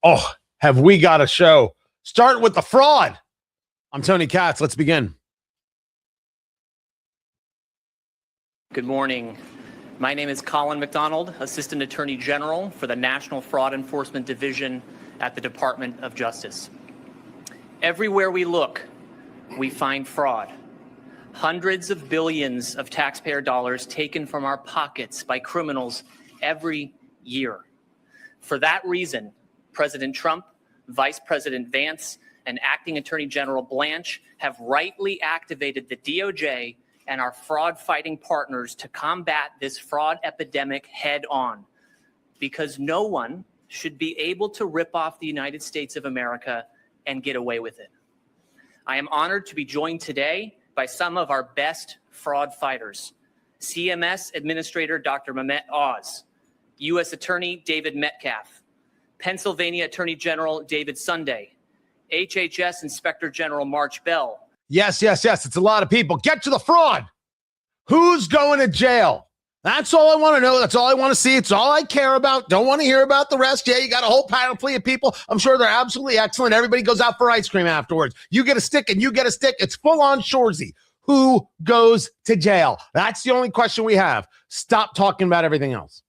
Oh, have we got a show? Start with the fraud. I'm Tony Katz. Let's begin. Good morning. My name is Colin McDonald, Assistant Attorney General for the National Fraud Enforcement Division at the Department of Justice. Everywhere we look, we find fraud. Hundreds of billions of taxpayer dollars taken from our pockets by criminals every year. For that reason, President Trump, Vice President Vance, and Acting Attorney General Blanche have rightly activated the DOJ and our fraud-fighting partners to combat this fraud epidemic head-on, because no one should be able to rip off the United States of America and get away with it. I am honored to be joined today by some of our best fraud fighters: CMS Administrator Dr. Mehmet Oz, U.S. Attorney David Metcalf, Pennsylvania Attorney General David Sunday, HHS Inspector General March Bell. Yes. It's a lot of people. Get to the fraud. Who's going to jail? That's all I want to know. That's all I want to see. It's all I care about. Don't want to hear about the rest. Yeah, you got a whole panoply of people. I'm sure they're absolutely excellent. Everybody goes out for ice cream afterwards. You get a stick and you get a stick. It's full on Shoresy. Who goes to jail? That's the only question we have. Stop talking about everything else.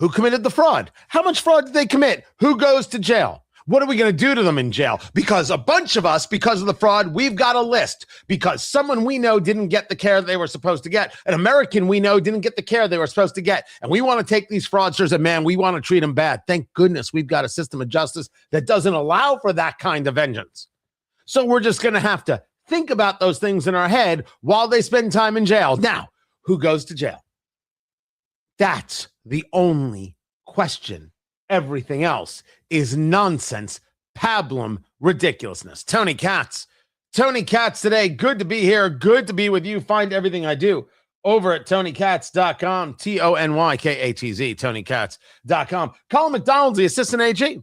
Who committed the fraud? How much fraud did they commit? Who goes to jail? What are we going to do to them in jail? Because a bunch of us, because of the fraud, we've got a list. Because someone we know didn't get the care they were supposed to get. An American we know didn't get the care they were supposed to get. And we want to take these fraudsters and, man, we want to treat them bad. Thank goodness we've got a system of justice that doesn't allow for that kind of vengeance. So we're just going to have to think about those things in our head while they spend time in jail. Now, who goes to jail? That's the only question. Everything else is nonsense, pablum, ridiculousness. Tony Katz today. Good to be here. Good to be with you. Find everything I do over at TonyKatz.com, TonyKatz, TonyKatz.com. Colin McDonald's the assistant AG,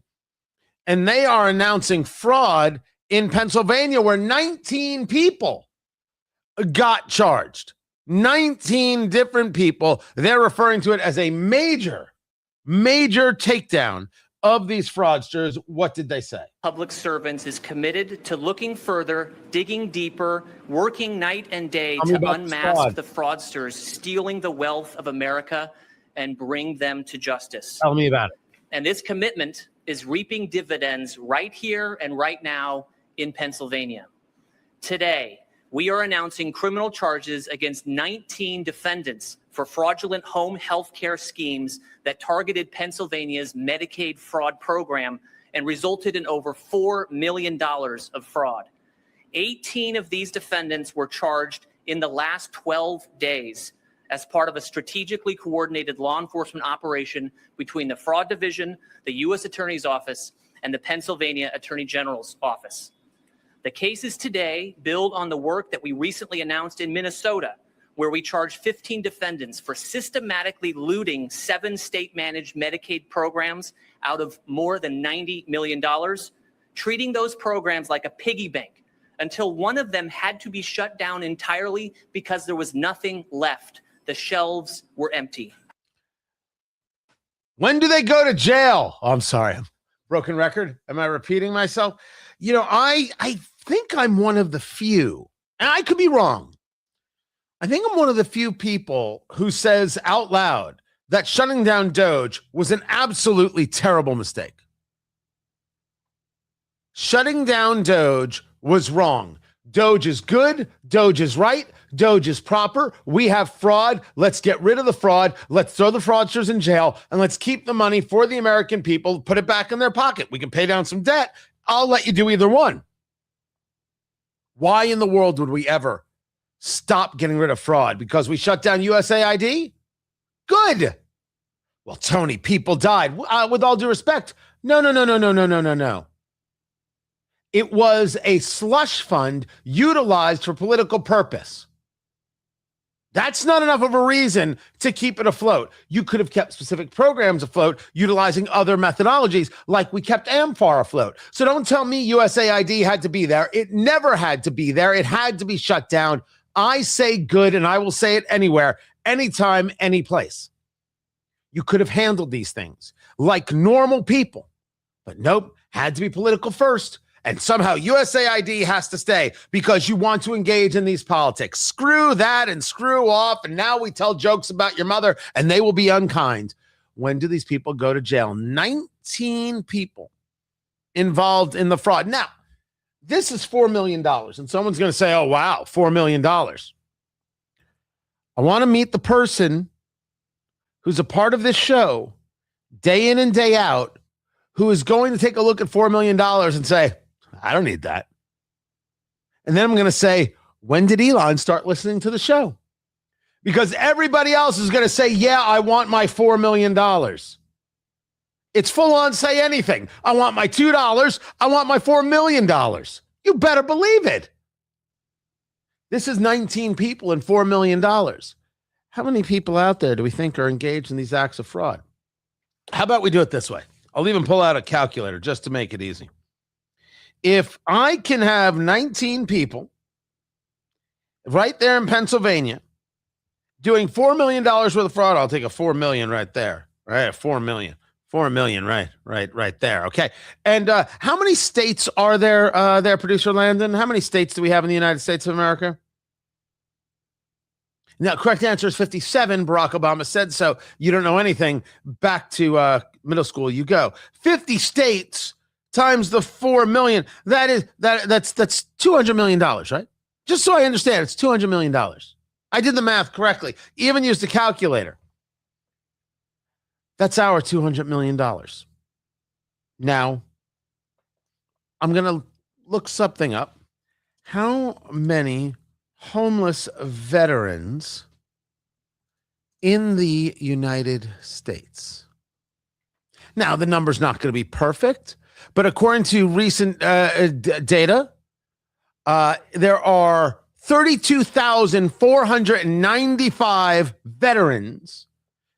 and they are announcing fraud in Pennsylvania where 19 people got charged. 19 different people. They're referring to it as a major takedown of these fraudsters. What did they say? Public servants is committed to looking further, digging deeper, working night and day to unmask the fraudsters stealing the wealth of America and bring them to justice. Tell me about it. And this commitment is reaping dividends right here and right now in Pennsylvania. Today, we are announcing criminal charges against 19 defendants for fraudulent home health care schemes that targeted Pennsylvania's Medicaid fraud program and resulted in over $4 million of fraud. 18 of these defendants were charged in the last 12 days as part of a strategically coordinated law enforcement operation between the Fraud Division, the U.S. Attorney's Office, and the Pennsylvania Attorney General's Office. The cases today build on the work that we recently announced in Minnesota, where we charged 15 defendants for systematically looting 7 state-managed Medicaid programs out of more than $90 million, treating those programs like a piggy bank until one of them had to be shut down entirely because there was nothing left. The shelves were empty. When do they go to jail? Oh, I'm sorry. Broken record. Am I repeating myself? You know, I think I'm one of the few, and I could be wrong. I think I'm one of the few people who says out loud that shutting down Doge was an absolutely terrible mistake. Shutting down Doge was wrong. Doge is good. Doge is right. Doge is proper. We have fraud. Let's get rid of the fraud. Let's throw the fraudsters in jail, and let's keep the money for the American people, put it back in their pocket. We can pay down some debt. I'll let you do either one. Why in the world would we ever stop getting rid of fraud? Because we shut down USAID? Good. Well, Tony, people died. With all due respect, no. It was a slush fund utilized for political purpose. That's not enough of a reason to keep it afloat. You could have kept specific programs afloat utilizing other methodologies, like we kept AmFAR afloat. So don't tell me USAID had to be there. It never had to be there. It had to be shut down. I say good, and I will say it anywhere, anytime, any place. You could have handled these things like normal people. But nope, had to be political first. And somehow USAID has to stay because you want to engage in these politics. Screw that and screw off. And now we tell jokes about your mother and they will be unkind. When do these people go to jail? 19 people involved in the fraud. Now, this is $4 million. And someone's going to say, oh, wow, $4 million. I want to meet the person who's a part of this show day in and day out who is going to take a look at $4 million and say, I don't need that. And then I'm going to say, when did Elon start listening to the show? Because everybody else is going to say, yeah, I want my $4 million. It's full on say anything. I want my $2. I want my $4 million. You better believe it. This is 19 people and $4 million. How many people out there do we think are engaged in these acts of fraud? How about we do it this way? I'll even pull out a calculator just to make it easy. If I can have 19 people right there in Pennsylvania doing $4 million worth of fraud, I'll take a 4 million right there. Right, 4 million. 4 million, right there. Okay. And how many states are there, Producer Landon? How many states do we have in the United States of America? Now, correct answer is 57. Barack Obama said so. You don't know anything. Back to middle school you go. 50 states times the 4 million. That's $200 million, right? Just so I understand, it's $200 million. I did the math correctly. Even used a calculator. That's our $200 million. Now, I'm going to look something up. How many homeless veterans in the United States? Now, the number's not going to be perfect, but according to recent data, there are 32,495 veterans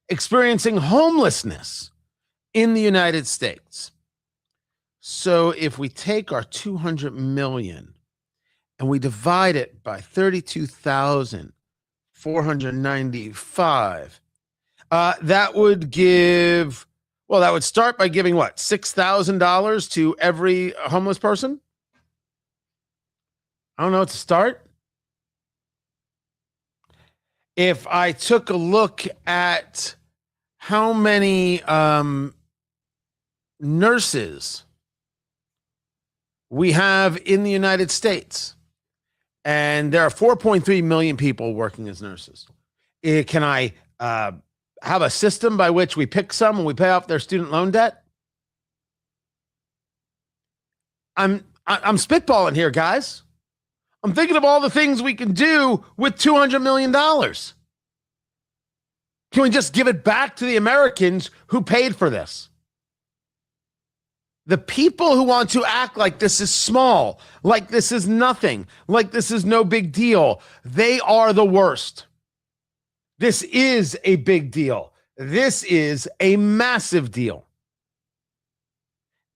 experiencing homelessness in the United States. So if we take our 200 million and we divide it by 32,495, that would give, well, that would start by giving what, $6,000 to every homeless person? I don't know, to start. If I took a look at how many nurses we have in the United States, and there are 4.3 million people working as nurses. Can I have a system by which we pick some and we pay off their student loan debt? I'm spitballing here, guys. I'm thinking of all the things we can do with $200 million. Can we just give it back to the Americans who paid for this? The people who want to act like this is small, like this is nothing, like this is no big deal, they are the worst. This is a big deal. This is a massive deal.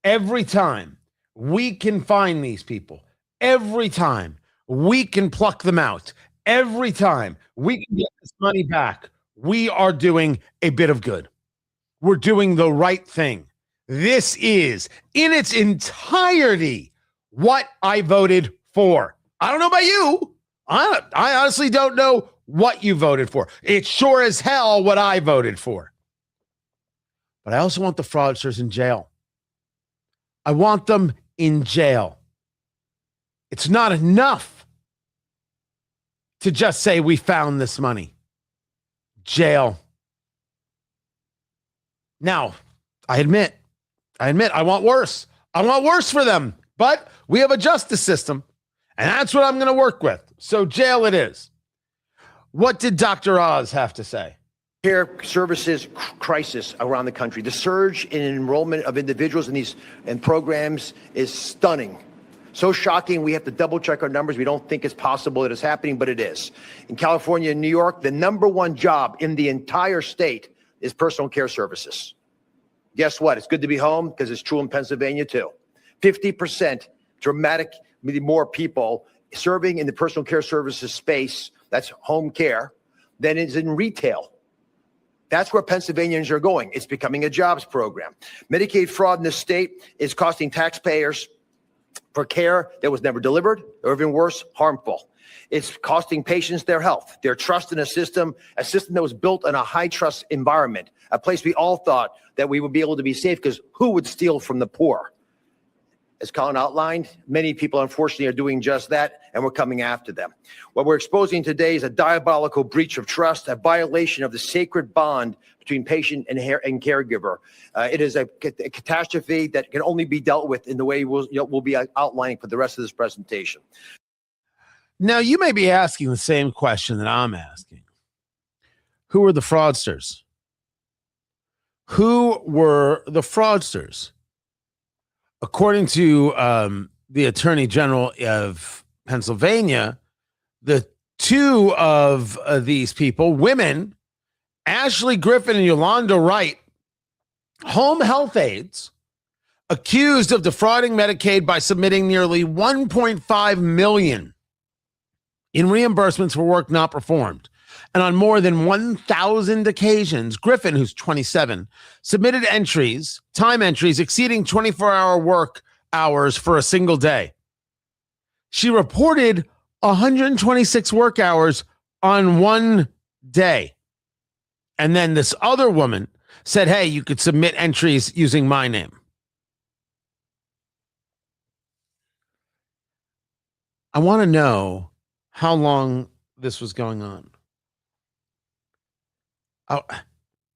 Every time we can find these people, every time we can pluck them out, every time we can get this money back, we are doing a bit of good. We're doing the right thing. This is, in its entirety, what I voted for. I don't know about you. I honestly don't know what you voted for. It's sure as hell what I voted for. But I also want the fraudsters in jail. I want them in jail. It's not enough to just say we found this money. Jail. Now, I admit I want worse. I want worse for them. But we have a justice system, and that's what I'm going to work with. So jail it is. What did Dr. Oz have to say? Care services crisis around the country. The surge in enrollment of individuals in these programs is stunning. So shocking, we have to double check our numbers. We don't think it's possible that it's happening, but it is. In California and New York, the number 1 job in the entire state is personal care services. Guess what? It's good to be home because it's true in Pennsylvania too. 50% dramatically more people serving in the personal care services space, that's home care, than is in retail. That's where Pennsylvanians are going. It's becoming a jobs program. Medicaid fraud in this state is costing taxpayers for care that was never delivered, or even worse, harmful. It's costing patients their health, their trust in a system that was built in a high-trust environment, a place we all thought that we would be able to be safe, because who would steal from the poor? As Colin outlined, many people, unfortunately, are doing just that, and we're coming after them. What we're exposing today is a diabolical breach of trust, a violation of the sacred bond between patient and caregiver. It is a catastrophe that can only be dealt with in the way we'll be outlining for the rest of this presentation. Now, you may be asking the same question that I'm asking. Who were the fraudsters? Who were the fraudsters? According to the Attorney General of Pennsylvania, the two of these people, women, Ashley Griffin and Yolanda Wright, home health aides, accused of defrauding Medicaid by submitting nearly $1.5 million in reimbursements for work not performed. And on more than 1,000 occasions, Griffin, who's 27, submitted time entries exceeding 24-hour work hours for a single day. She reported 126 work hours on one day. And then this other woman said, hey, you could submit entries using my name. I want to know how long this was going on. Oh,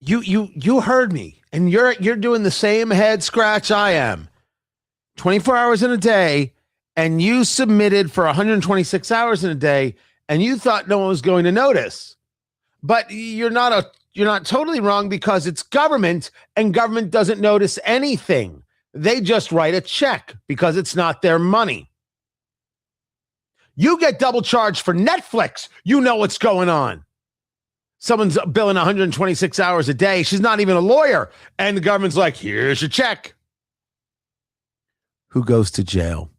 you heard me, and you're doing the same head scratch I am. 24 hours in a day, and you submitted for 126 hours in a day, and you thought no one was going to notice. But you're not totally wrong, because it's government, and government doesn't notice anything. They just write a check because it's not their money. You get double charged for Netflix. You know what's going on. Someone's billing 126 hours a day. She's not even a lawyer. And the government's like, here's your check. Who goes to jail?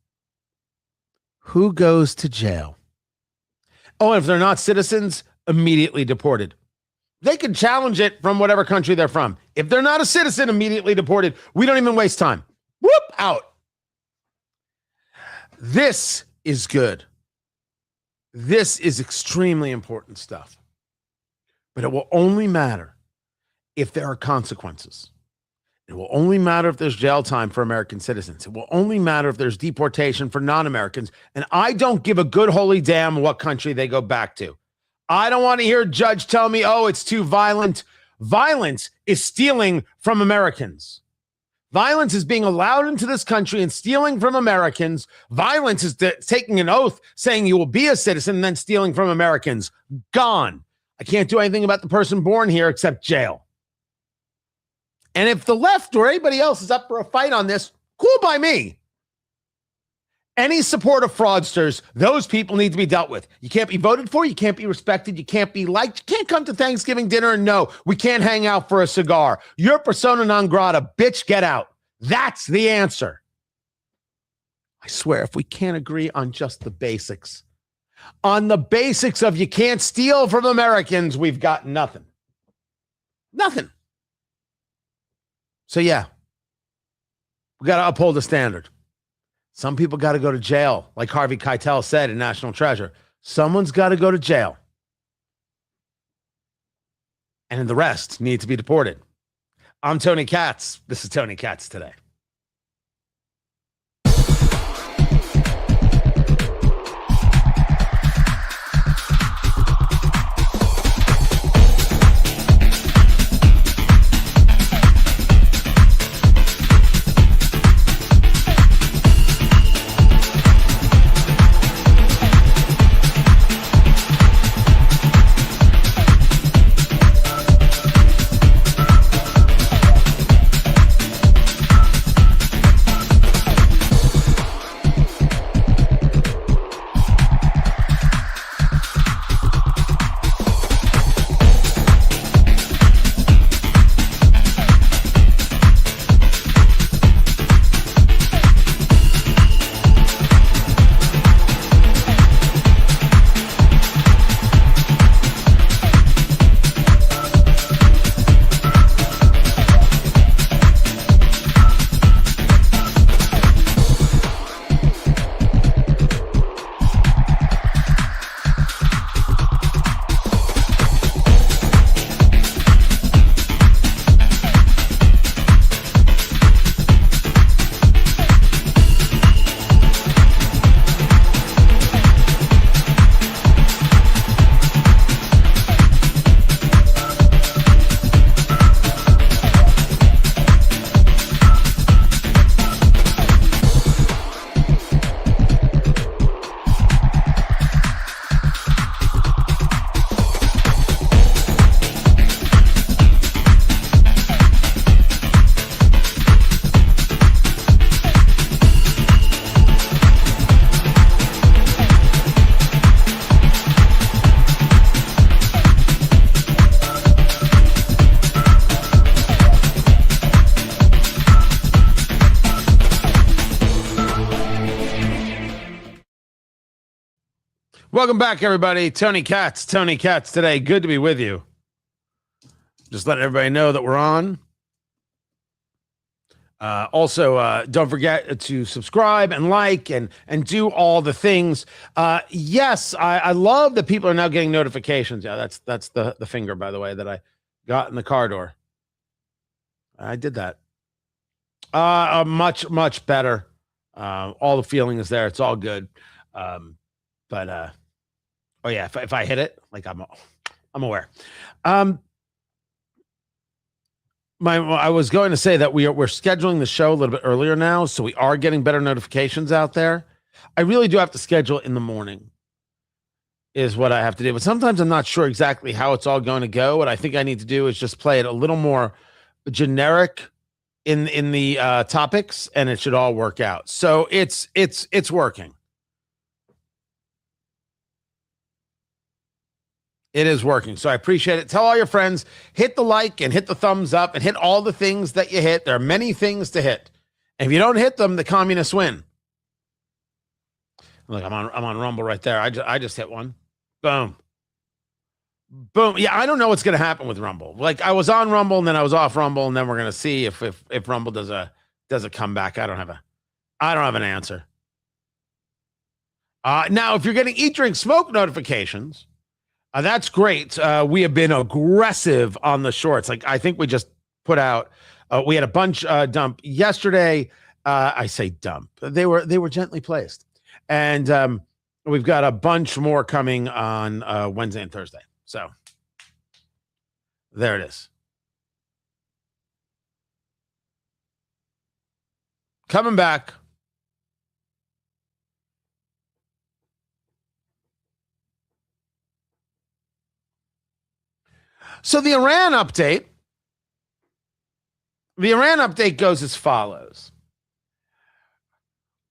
Who goes to jail? Oh, and if they're not citizens, immediately deported. They can challenge it from whatever country they're from. If they're not a citizen, immediately deported. We don't even waste time. Whoop, out. This is good. This is extremely important stuff. But it will only matter if there are consequences. It will only matter if there's jail time for American citizens. It will only matter if there's deportation for non-Americans. And I don't give a good holy damn what country they go back to. I don't want to hear a judge tell me, oh, it's too violent. Violence is stealing from Americans. Violence is being allowed into this country and stealing from Americans. Violence is taking an oath saying you will be a citizen and then stealing from Americans. Gone. I can't do anything about the person born here except jail. And if the left or anybody else is up for a fight on this, cool by me. Any support of fraudsters, those people need to be dealt with. You can't be voted for. You can't be respected. You can't be liked. You can't come to Thanksgiving dinner and no, we can't hang out for a cigar. You're persona non grata. Bitch, get out. That's the answer. I swear, if we can't agree on just the basics, on the basics of you can't steal from Americans, we've got nothing. Nothing. So yeah, we got to uphold the standard. Some people got to go to jail, like Harvey Keitel said in National Treasure. Someone's got to go to jail. And the rest need to be deported. I'm Tony Katz. This is Tony Katz Today. Welcome back, everybody. Tony Katz today. Good to be with you. Just letting everybody know that we're on. Also, don't forget to subscribe and like and do all the things. Yes, I love that people are now getting notifications. Yeah, that's the finger, by the way, that I got in the car door. I did that. Much better. All the feeling is there. It's all good. But oh yeah, if I hit it, like I'm aware. I was going to say that we're scheduling the show a little bit earlier now, so we are getting better notifications out there. I really do have to schedule it in the morning, is what I have to do. But sometimes I'm not sure exactly how it's all going to go. What I think I need to do is just play it a little more generic in the topics, and it should all work out. So it's working. It is working. So I appreciate it. Tell all your friends, hit the like and hit the thumbs up and hit all the things that you hit. There are many things to hit. And if you don't hit them, the communists win. Look, I'm on Rumble right there. I just hit one. Boom. Boom. Yeah, I don't know what's going to happen with Rumble. Like, I was on Rumble and then I was off Rumble, and then we're going to see if Rumble does a comeback. I don't have an answer. Now, if you're getting Eat, Drink, Smoke notifications, that's great. We have been aggressive on the shorts. Like, I think we just put out, we had a bunch dump yesterday. I say dump. They were gently placed. And we've got a bunch more coming on Wednesday and Thursday. So there it is. Coming back. So the Iran update goes as follows.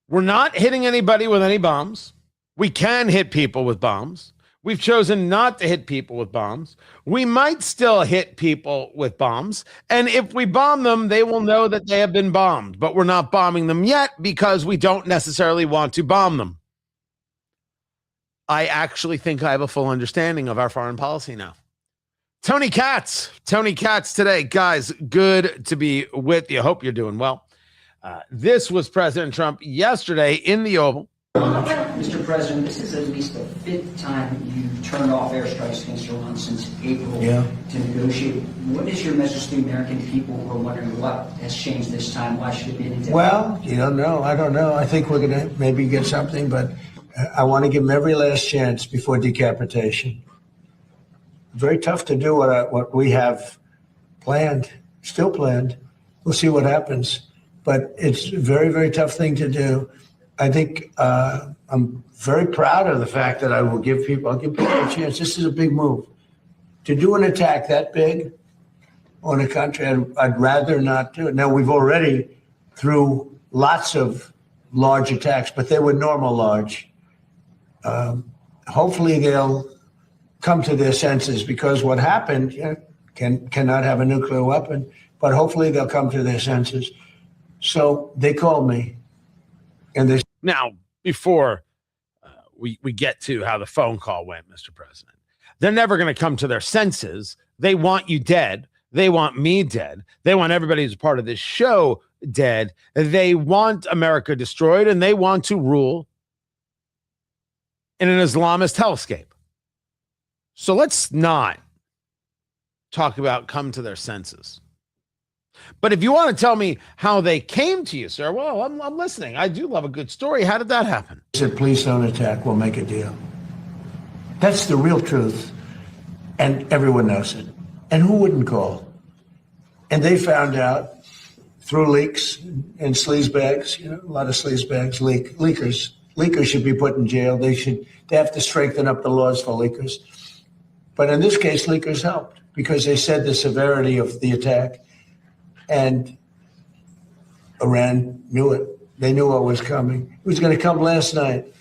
We're not hitting anybody with any bombs. We can hit people with bombs. We've chosen not to hit people with bombs. We might still hit people with bombs. And if we bomb them, they will know that they have been bombed. But we're not bombing them yet because we don't necessarily want to bomb them. I actually think I have a full understanding of our foreign policy now. Tony Katz today. Guys, good to be with you. Hope you're doing well. This was President Trump yesterday in the Oval. Mr. President, this is at least the fifth time you've turned off airstrikes against Iran since April to negotiate. What is your message to the American people who are wondering what has changed this time? Why should it be different? Well, you don't know. I don't know. I think we're going to maybe get something, but I want to give them every last chance before decapitation. Very tough to do what we have planned, still planned. We'll see what happens. But it's a very, very tough thing to do. I think I'm very proud of the fact that I'll give people a chance. This is a big move. To do an attack that big on a country, I'd rather not do it. Now, we've already, through lots of large attacks, but they were normal large. Hopefully they'll come to their senses, because what happened cannot have a nuclear weapon, but hopefully they'll come to their senses. So they called me, and they now, before we get to how the phone call went, Mr. President, they're never going to come to their senses. They want you dead. They want me dead. They want everybody who's a part of this show dead. They want America destroyed, and they want to rule in an Islamist hellscape. So let's not talk about come to their senses. But if you want to tell me how they came to you, sir, well, I'm listening. I do love a good story. How did that happen? said, please don't attack. We'll make a deal. That's the real truth. And everyone knows it. And who wouldn't call? And they found out through leaks and sleazebags, a lot of sleazebags, leakers. Leakers should be put in jail. They have to strengthen up the laws for leakers. But in this case, leakers helped because they said the severity of the attack, and Iran knew it. They knew what was coming. It was going to come last night,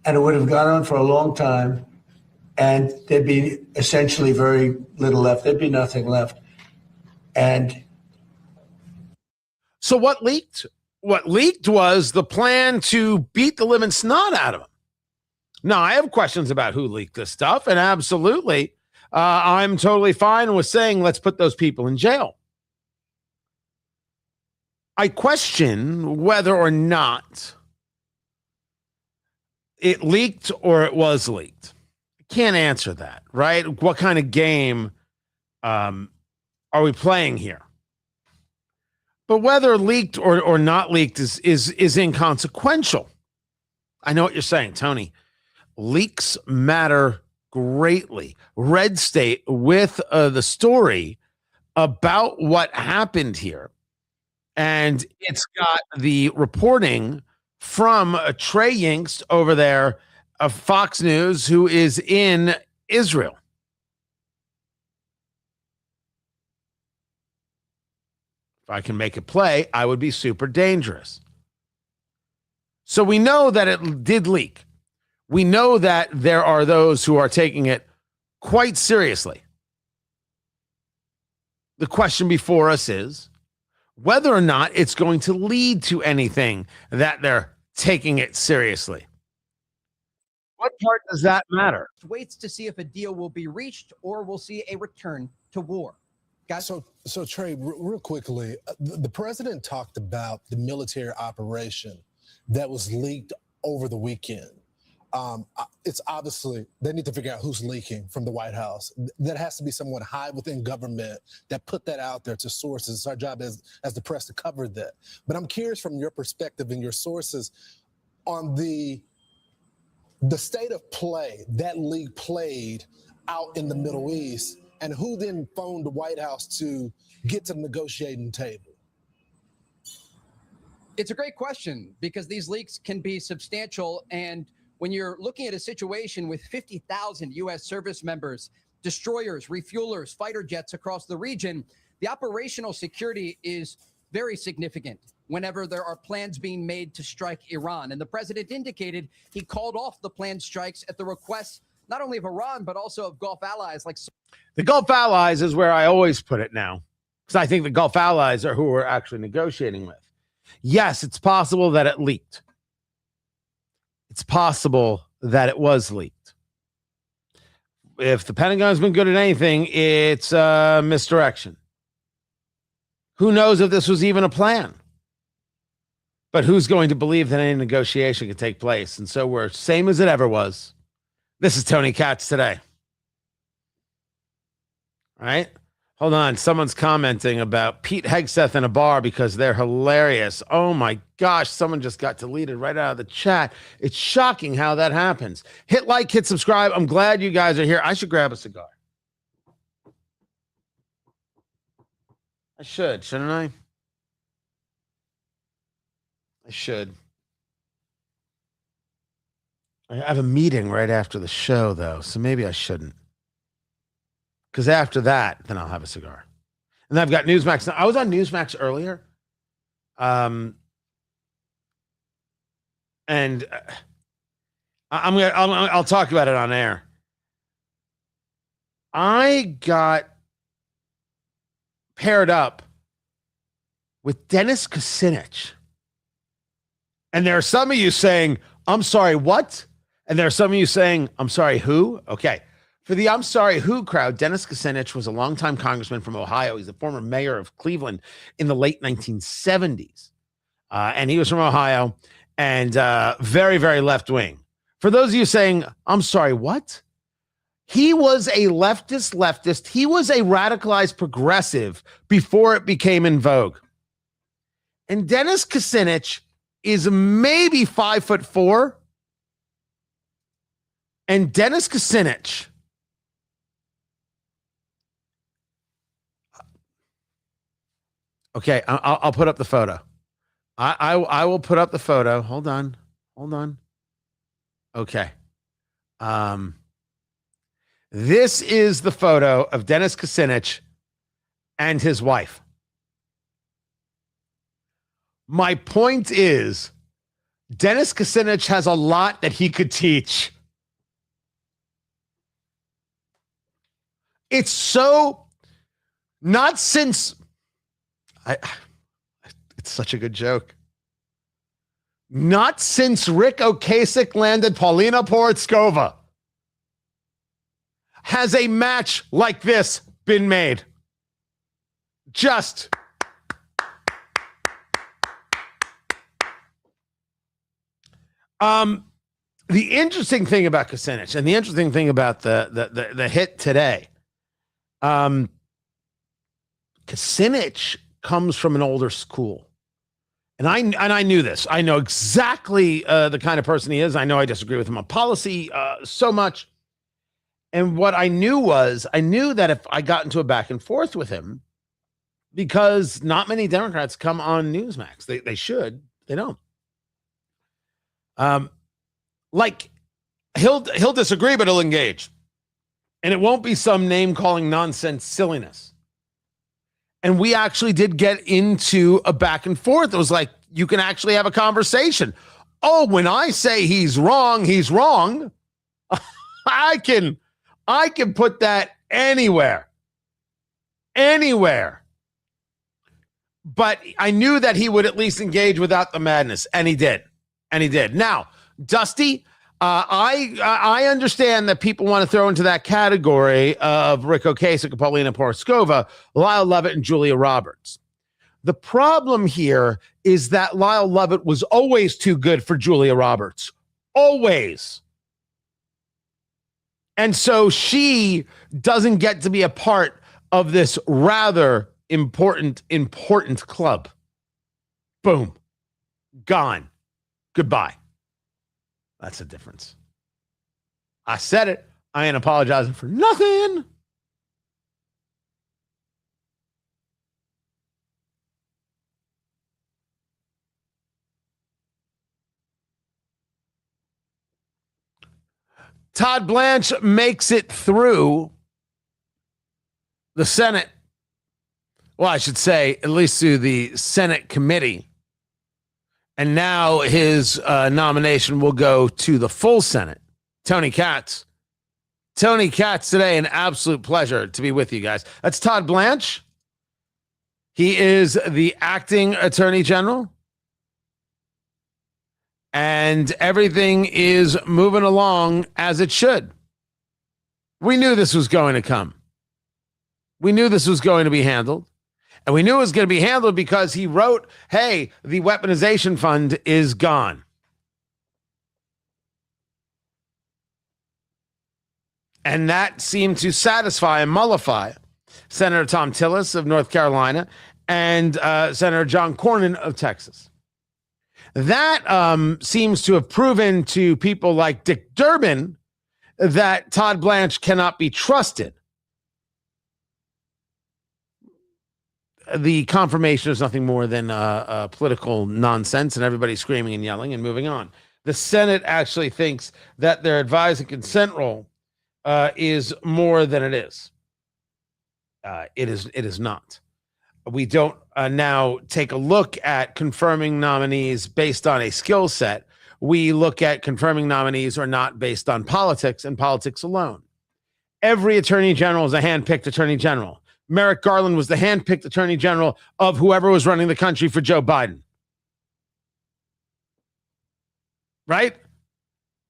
and it would have gone on for a long time, and there'd be essentially very little left. There'd be nothing left. And so what leaked? What leaked was the plan to beat the living snot out of them. No, I have questions about who leaked this stuff, and absolutely, I'm totally fine with saying let's put those people in jail. I question whether or not it leaked or it was leaked. I can't answer that, right? What kind of game are we playing here? But whether leaked or not leaked is inconsequential. I know what you're saying, Tony. Leaks matter greatly. Red State with the story about what happened here. And it's got the reporting from Trey Yingst over there of Fox News, who is in Israel. If I can make it play, I would be super dangerous. So we know that it did leak. We know that there are those who are taking it quite seriously. The question before us is whether or not it's going to lead to anything that they're taking it seriously. What part does that matter? Waits to see if a deal will be reached or we'll see a return to war. Guys? So Trey, real quickly, the president talked about the military operation that was leaked over the weekend. It's obviously they need to figure out who's leaking from the White House. That has to be someone high within government that put that out there to sources. It's our job as the press to cover that. But I'm curious from your perspective and your sources on the state of play that league played out in the Middle East, and who then phoned the White House to get to the negotiating table. It's a great question because these leaks can be substantial. And when you're looking at a situation with 50,000 U.S. service members, destroyers, refuelers, fighter jets across the region, the operational security is very significant whenever there are plans being made to strike Iran. And the president indicated he called off the planned strikes at the request not only of Iran, but also of Gulf allies like the Gulf allies is where I always put it now, because I think the Gulf allies are who we're actually negotiating with. Yes, it's possible that it leaked. It's possible that it was leaked. If the Pentagon's been good at anything, it's misdirection. Who knows if this was even a plan? But who's going to believe that any negotiation could take place? And so we're same as it ever was. This is Tony Katz today. All right. Hold on. Someone's commenting about Pete Hegseth in a bar because they're hilarious. Oh my gosh. Someone just got deleted right out of the chat. It's shocking how that happens. Hit like, hit subscribe. I'm glad you guys are here. I should grab a cigar. I should, shouldn't I? I should. I have a meeting right after the show, though, so maybe I shouldn't. Because after that, then I'll have a cigar. And I've got Newsmax. Now, I was on Newsmax earlier. And I'll talk about it on air. I got paired up with Dennis Kucinich. And there are some of you saying, I'm sorry, what? And there are some of you saying, I'm sorry, who? Okay. For the I'm sorry, who crowd, Dennis Kucinich was a longtime congressman from Ohio. He's a former mayor of Cleveland in the late 1970s. And he was from Ohio and very, very left wing. For those of you saying, I'm sorry, what? He was a leftist. He was a radicalized progressive before it became in vogue. And Dennis Kucinich is maybe 5'4". And Dennis Kucinich okay, I'll put up the photo. I will put up the photo. Hold on. Okay. This is the photo of Dennis Kucinich and his wife. My point is, Dennis Kucinich has a lot that he could teach. It's so not since it's such a good joke. Not since Rick Ocasek landed Paulina Porizkova has a match like this been made. Just the interesting thing about Kucinich and the interesting thing about the hit today, Kucinich comes from an older school. And I knew this. I know exactly the kind of person he is. I know I disagree with him on policy so much. And what I knew that if I got into a back and forth with him, because not many Democrats come on Newsmax. They should. They don't. Like he'll disagree, but he'll engage. And it won't be some name-calling nonsense silliness. And we actually did get into a back and forth. It was like, you can actually have a conversation. Oh, when I say he's wrong, he's wrong. I can put that anywhere. Anywhere. But I knew that he would at least engage without the madness. And he did. Now, Dusty, I understand that people want to throw into that category of Rick Ocasek and Paulina Porizkova, Lyle Lovett and Julia Roberts. The problem here is that Lyle Lovett was always too good for Julia Roberts. Always. And so she doesn't get to be a part of this rather important club. Boom. Gone. Goodbye. That's the difference. I said it. I ain't apologizing for nothing. Todd Blanche makes it through the Senate. Well, I should say, at least through the Senate committee. And now his nomination will go to the full Senate. Tony Katz. Tony Katz today, an absolute pleasure to be with you guys. That's Todd Blanche. He is the acting attorney general. And everything is moving along as it should. We knew this was going to come. We knew this was going to be handled. And we knew it was going to be handled because he wrote, hey, the weaponization fund is gone. And that seemed to satisfy and mollify Senator Tom Tillis of North Carolina and Senator John Cornyn of Texas. That seems to have proven to people like Dick Durbin that Todd Blanche cannot be trusted. The confirmation is nothing more than political nonsense and everybody screaming and yelling and moving on. The Senate actually thinks that their advise and consent role is more than it is. It is not. We don't now take a look at confirming nominees based on a skill set. We look at confirming nominees or not based on politics and politics alone. Every attorney general is a hand-picked attorney general. Merrick Garland was the hand-picked attorney general of whoever was running the country for Joe Biden. Right?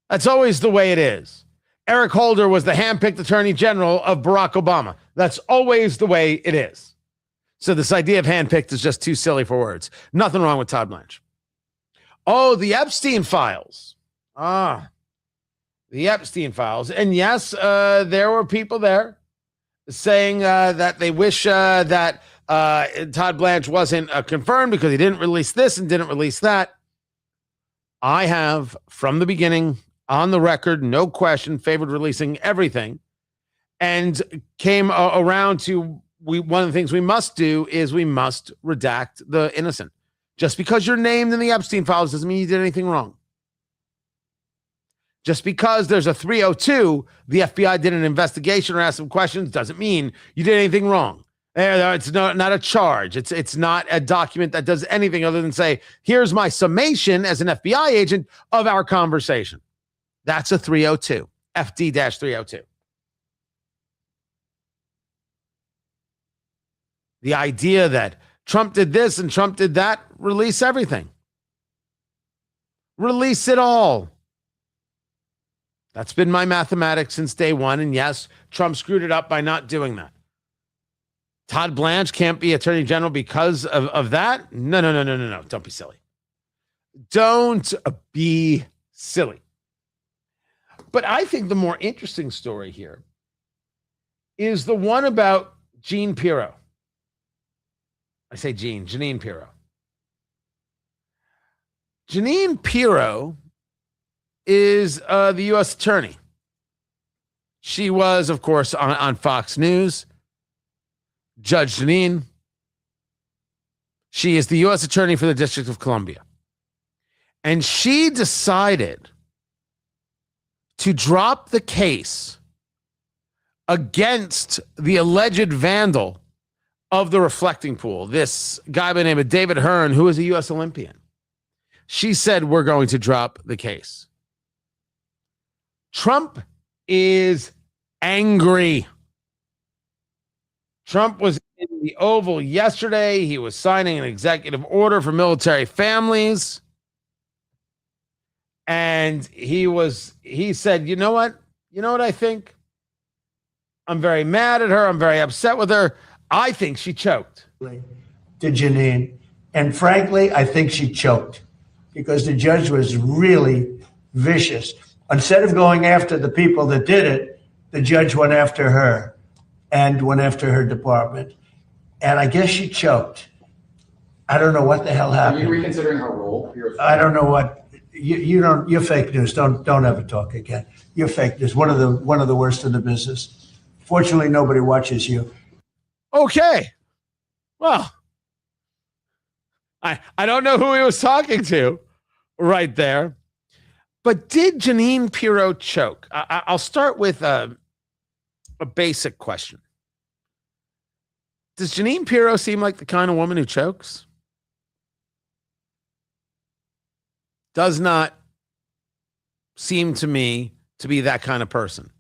That's always the way it is. Eric Holder was the hand-picked attorney general of Barack Obama. That's always the way it is. So this idea of handpicked is just too silly for words. Nothing wrong with Todd Blanche. Oh, the Epstein files. The Epstein files. And yes, there were people there saying that they wish that Todd Blanche wasn't confirmed because he didn't release this and didn't release that. I have, from the beginning, on the record, no question, favored releasing everything, and came around to one of the things we must do is we must redact the innocent. Just because you're named in the Epstein files doesn't mean you did anything wrong. Just because there's a 302, the FBI did an investigation or asked some questions, doesn't mean you did anything wrong. It's not a charge. It's not a document that does anything other than say, here's my summation as an FBI agent of our conversation. That's a 302, FD-302. The idea that Trump did this and Trump did that, release everything. Release it all. That's been my mathematics since day one. And yes, Trump screwed it up by not doing that. Todd Blanche can't be attorney general because of that? No. Don't be silly. Don't be silly. But I think the more interesting story here is the one about Jean Pirro. I say Jeanine Pirro. Jeanine Pirro is the U.S. attorney. She was, of course, on Fox News. Judge Jeanine. She is the U.S. attorney for the District of Columbia. And she decided to drop the case against the alleged vandal of the reflecting pool, this guy by the name of David Hearn, who is a U.S. Olympian. She said, we're going to drop the case. Trump is angry. Trump was in the Oval yesterday. He was signing an executive order for military families. And he said, you know what? You know what I think? I'm very mad at her. I'm very upset with her. I think she choked. To Jeanine. And frankly, I think she choked because the judge was really vicious. Instead of going after the people that did it, the judge went after her and went after her department. And I guess she choked. I don't know what the hell happened. Are you reconsidering her role? I don't know what you don't. You're fake news. Don't ever talk again. You're fake news. One of the worst in the business. Fortunately, nobody watches you. Okay. Well, I don't know who he was talking to right there. But did Jeanine Pirro choke? I'll start with a basic question. Does Jeanine Pirro seem like the kind of woman who chokes? Does not seem to me to be that kind of person.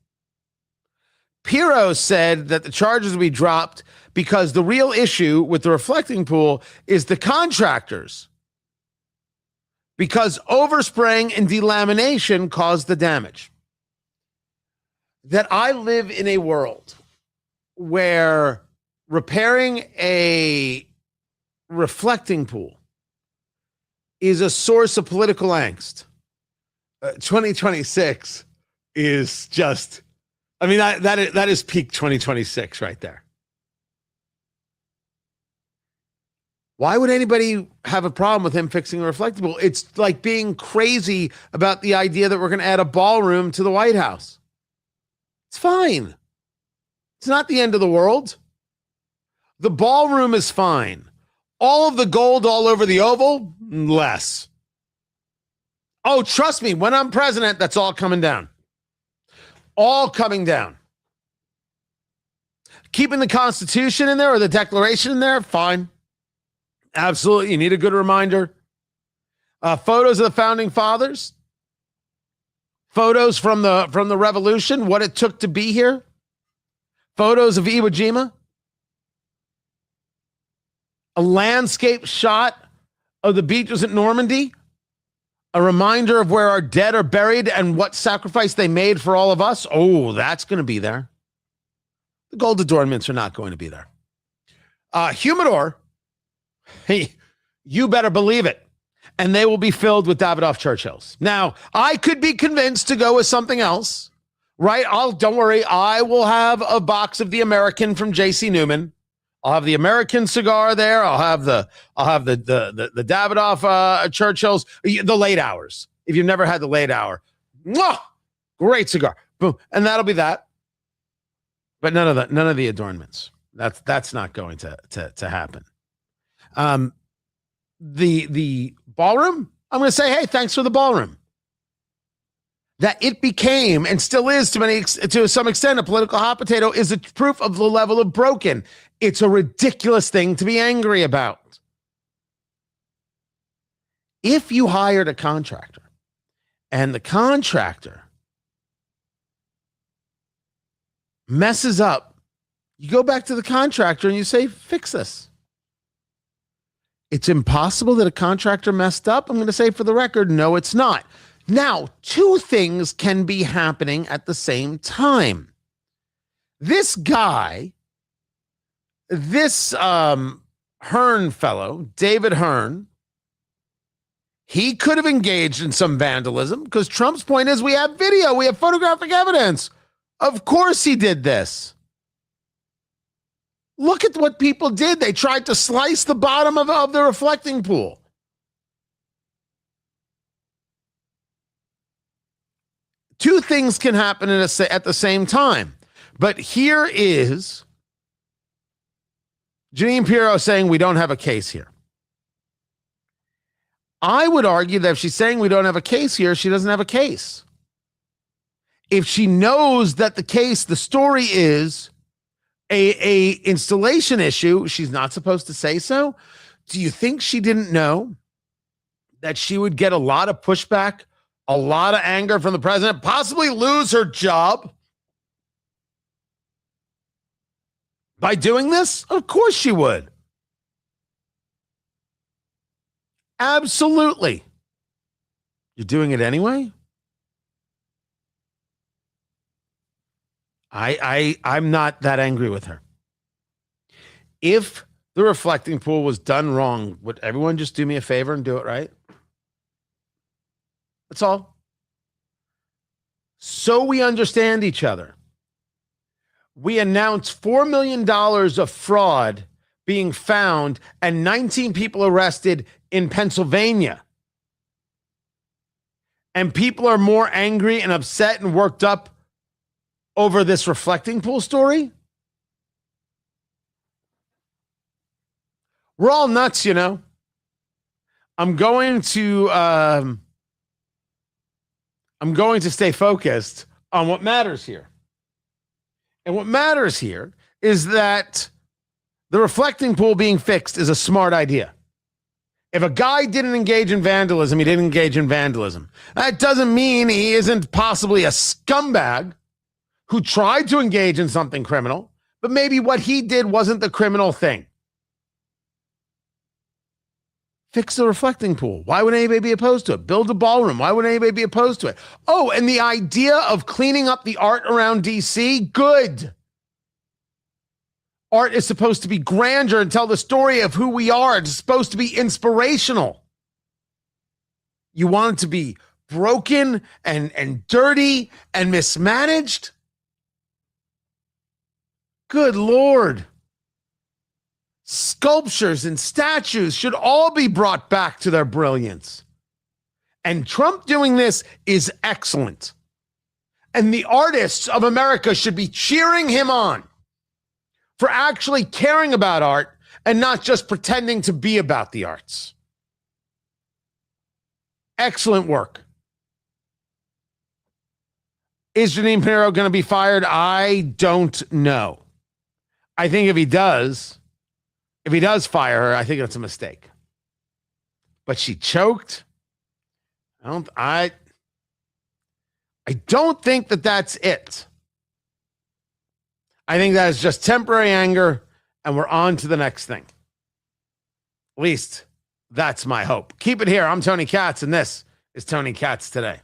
Pirro said that the charges would be dropped because the real issue with the reflecting pool is the contractors. Because overspraying and delamination caused the damage. That I live in a world where repairing a reflecting pool is a source of political angst. 2026 is just, I mean, that is peak 2026 right there. Why would anybody have a problem with him fixing a reflecting pool? It's like being crazy about the idea that we're going to add a ballroom to the White House. It's fine. It's not the end of the world. The ballroom is fine. All of the gold all over the Oval, less. Oh, trust me, when I'm president, that's all coming down. All coming down. Keeping the Constitution in there or the Declaration in there, fine. Absolutely. You need a good reminder. Photos of the founding fathers. Photos from the revolution, what it took to be here. Photos of Iwo Jima. A landscape shot of the beaches at Normandy. A reminder of where our dead are buried and what sacrifice they made for all of us. Oh, that's going to be there. The gold adornments are not going to be there. Humidor. Hey, you better believe it. And they will be filled with Davidoff Churchills. Now, I could be convinced to go with something else, right? Don't worry. I will have a box of the American from J.C. Newman. I'll have the American cigar there. I'll have the Davidoff Churchills, the late hours. If you've never had the late hour, mwah, great cigar. Boom. And that'll be that. But none of the adornments. That's not going to happen. The ballroom, I'm going to say, hey, thanks for the ballroom. That it became and still is to some extent a political hot potato is a proof of the level of broken. It's a ridiculous thing to be angry about. If you hired a contractor and the contractor messes up, you go back to the contractor and you say, fix this. It's impossible that a contractor messed up. I'm going to say for the record, no, it's not. Now, two things can be happening at the same time. This guy, this Hearn fellow, David Hearn, he could have engaged in some vandalism because Trump's point is we have video, we have photographic evidence. Of course he did this. Look at what people did. They tried to slice the bottom of the reflecting pool. Two things can happen at the same time. But here is Jeanine Pirro saying we don't have a case here. I would argue that if she's saying we don't have a case here, she doesn't have a case. If she knows that the story is a installation issue, she's not supposed to say so. Do you think she didn't know that she would get a lot of pushback, a lot of anger from the president, possibly lose her job by doing this? Of course she would. Absolutely. You're doing it anyway? I'm not that angry with her. If the reflecting pool was done wrong, would everyone just do me a favor and do it right? That's all. So we understand each other. We announced $4 million of fraud being found and 19 people arrested in Pennsylvania. And people are more angry and upset and worked up over this reflecting pool story. We're all nuts, you know. I'm going to stay focused on what matters here. And what matters here is that the reflecting pool being fixed is a smart idea. If a guy didn't engage in vandalism, he didn't engage in vandalism. That doesn't mean he isn't possibly a scumbag who tried to engage in something criminal, but maybe what he did wasn't the criminal thing. Fix the reflecting pool. Why would anybody be opposed to it? Build a ballroom. Why would anybody be opposed to it? Oh, and the idea of cleaning up the art around DC, good. Art is supposed to be grandeur and tell the story of who we are. It's supposed to be inspirational. You want it to be broken and dirty and mismanaged? Good Lord. Sculptures and statues should all be brought back to their brilliance. And Trump doing this is excellent. And the artists of America should be cheering him on for actually caring about art and not just pretending to be about the arts. Excellent work. Is Jeanine Pirro going to be fired? I don't know. I think if he does fire her, I think that's a mistake. But she choked. I don't think that that's it. I think that is just temporary anger, and we're on to the next thing. At least that's my hope. Keep it here. I'm Tony Katz, and this is Tony Katz Today.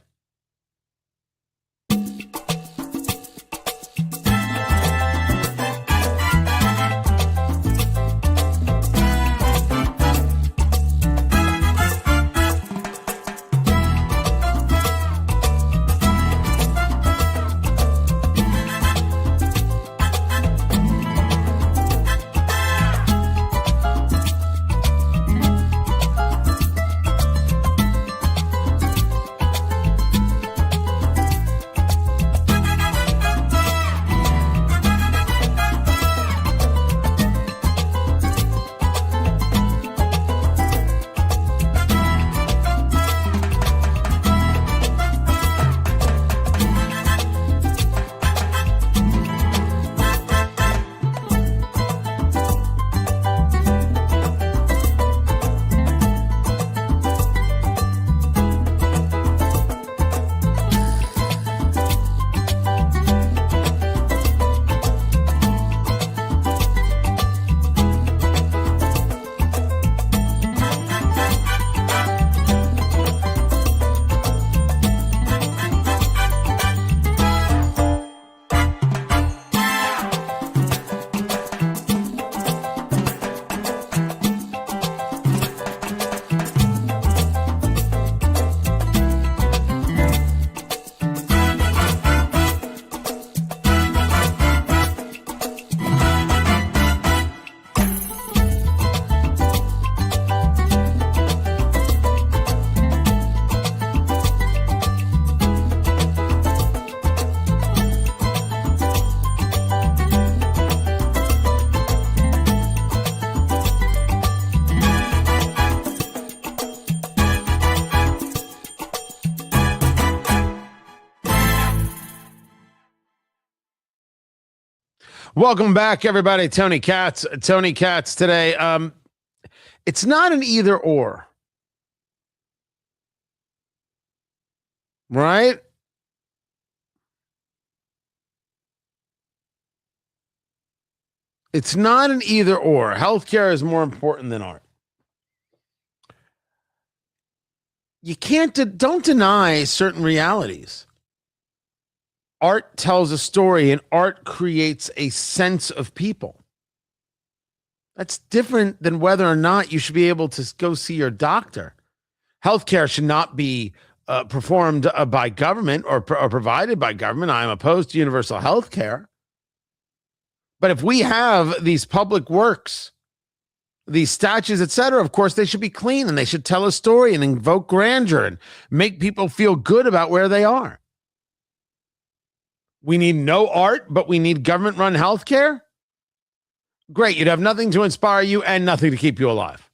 Welcome back, everybody. Tony Katz today. It's not an either or, right? It's not an either or. Healthcare is more important than art. You don't deny certain realities. Art tells a story, and art creates a sense of people. That's different than whether or not you should be able to go see your doctor. Healthcare should not be performed by government or provided by government. I am opposed to universal health care. But if we have these public works, these statues, etc., of course, they should be clean and they should tell a story and invoke grandeur and make people feel good about where they are. We need no art, but we need government-run healthcare? Great, you'd have nothing to inspire you and nothing to keep you alive.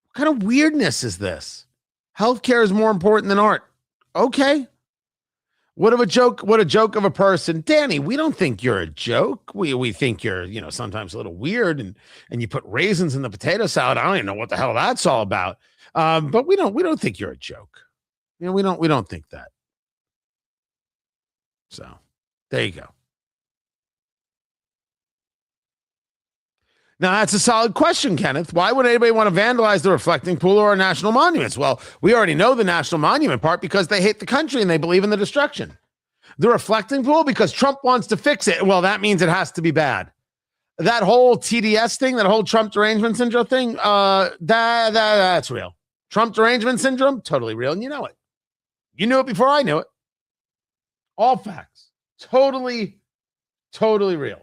What kind of weirdness is this? Healthcare is more important than art. Okay. What a joke of a person. Danny, we don't think you're a joke. We think you're, sometimes a little weird and you put raisins in the potato salad. I don't even know what the hell that's all about. But we don't think you're a joke. We don't think that. So there you go. Now, that's a solid question, Kenneth. Why would anybody want to vandalize the reflecting pool or our national monuments? Well, we already know the national monument part because they hate the country and they believe in the destruction. The reflecting pool, because Trump wants to fix it. Well, that means it has to be bad. That whole TDS thing, that whole Trump derangement syndrome thing, that's real. Trump derangement syndrome, totally real, and you know it. You knew it before I knew it. All facts. Totally real.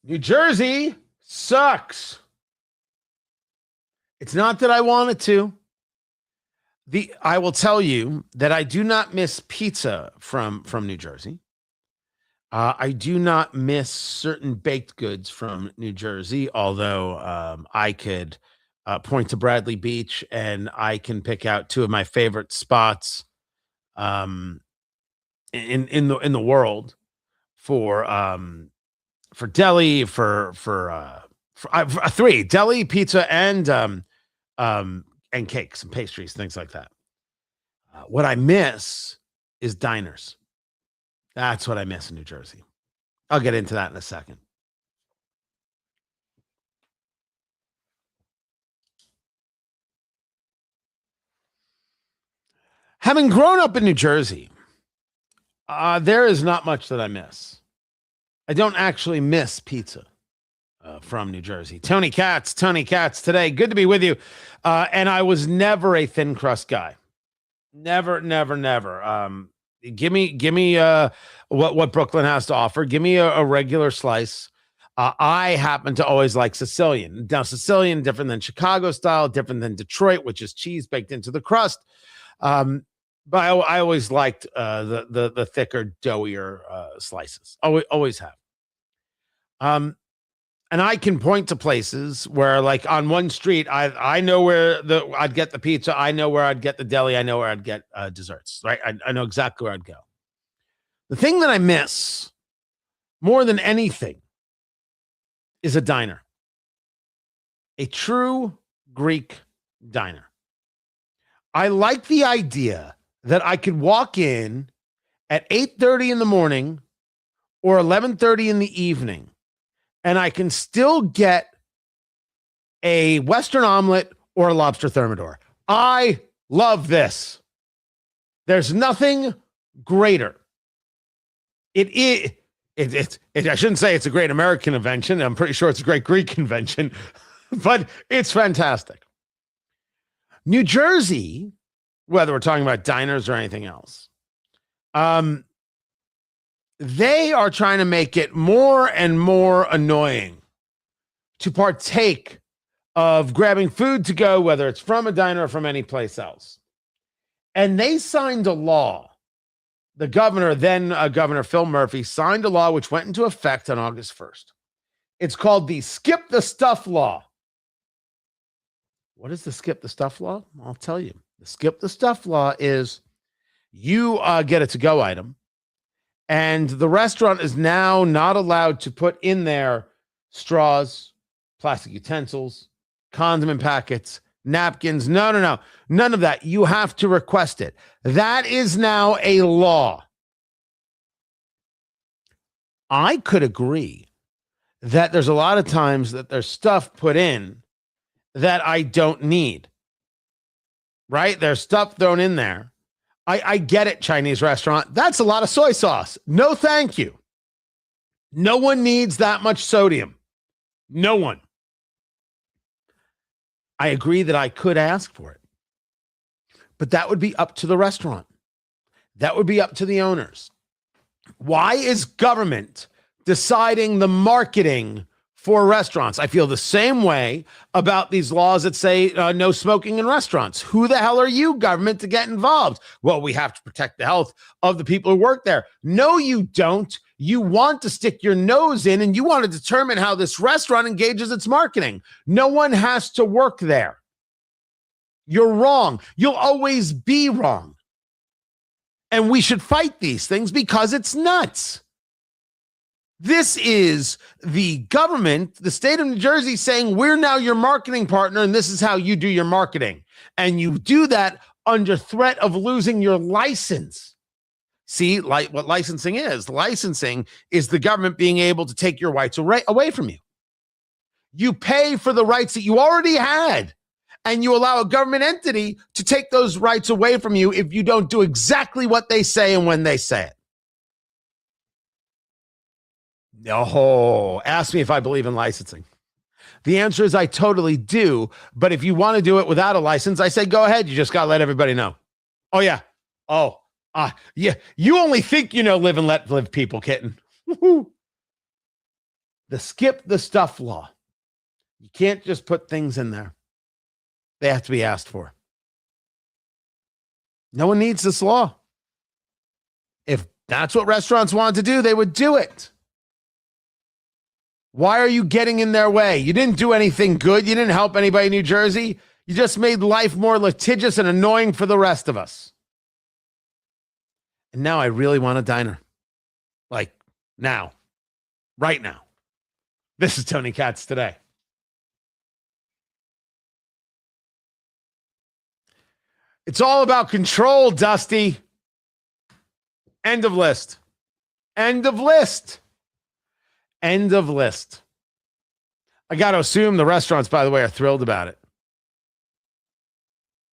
New Jersey sucks. It's not that I want it to. I will tell you that I do not miss pizza from New Jersey. I do not miss certain baked goods from New Jersey, although I could point to Bradley Beach and I can pick out two of my favorite spots in the world for deli, for three: deli, pizza, and cakes and pastries, things like that. What I miss is diners. That's what I miss in New Jersey. I'll get into that in a second. Having grown up in New Jersey, there is not much that I miss. I don't actually miss pizza from New Jersey. Tony Katz today. Good to be with you. And I was never a thin crust guy. Never. Give me what Brooklyn has to offer. Give me a regular slice. I happen to always like Sicilian. Now, Sicilian, different than Chicago style, different than Detroit, which is cheese baked into the crust. But I always liked the thicker, doughier slices. Always have. And I can point to places where, like on one street, I know where I'd get the pizza. I know where I'd get the deli. I know where I'd get desserts. Right? I know exactly where I'd go. The thing that I miss more than anything is a diner, a true Greek diner. I like the idea that I could walk in at 8:30 in the morning or 11:30 in the evening, and I can still get a Western omelet or a lobster thermidor. I love this. There's nothing greater. I shouldn't say it's a great American invention. I'm pretty sure it's a great Greek invention, but it's fantastic. New Jersey, whether we're talking about diners or anything else, they are trying to make it more and more annoying to partake of grabbing food to go, whether it's from a diner or from any place else. And they signed a law the governor, then Governor Phil Murphy, signed a law which went into effect on August 1st. It's called the Skip the Stuff Law. What is the Skip the Stuff Law? I'll tell you. The Skip the Stuff Law is you get a to-go item, and the restaurant is now not allowed to put in there straws, plastic utensils, condiment packets, napkins. No. None of that. You have to request it. That is now a law. I could agree that there's a lot of times that there's stuff put in that I don't need. Right? There's stuff thrown in there. I get it, Chinese restaurant. That's a lot of soy sauce. No, thank you. No one needs that much sodium. No one. I agree that I could ask for it. But that would be up to the restaurant. That would be up to the owners. Why is government deciding the marketing for restaurants? I feel the same way about these laws that say no smoking in restaurants. Who the hell are you, government, to get involved? Well, we have to protect the health of the people who work there. No, you don't. You want to stick your nose in and you want to determine how this restaurant engages its marketing. No one has to work there. You're wrong. You'll always be wrong. And we should fight these things because it's nuts. This is the government, the state of New Jersey, saying we're now your marketing partner and this is how you do your marketing. And you do that under threat of losing your license. See, like what licensing is. Licensing is the government being able to take your rights away from you. You pay for the rights that you already had, and you allow a government entity to take those rights away from you if you don't do exactly what they say and when they say it. Oh, ask me if I believe in licensing. The answer is I totally do. But if you want to do it without a license, I say, go ahead. You just got to let everybody know. Oh, yeah. Yeah. You only think you know live and let live, people, kitten. Woo-hoo. The Skip the Stuff Law. You can't just put things in there. They have to be asked for. No one needs this law. If that's what restaurants wanted to do, they would do it. Why are you getting in their way? You didn't do anything good. You didn't help anybody in New Jersey. You just made life more litigious and annoying for the rest of us. And now I really want a diner. Like now. Right now. This is Tony Katz Today. It's all about control, Dusty. End of list. End of list. End of list. I got to assume the restaurants, by the way, are thrilled about it.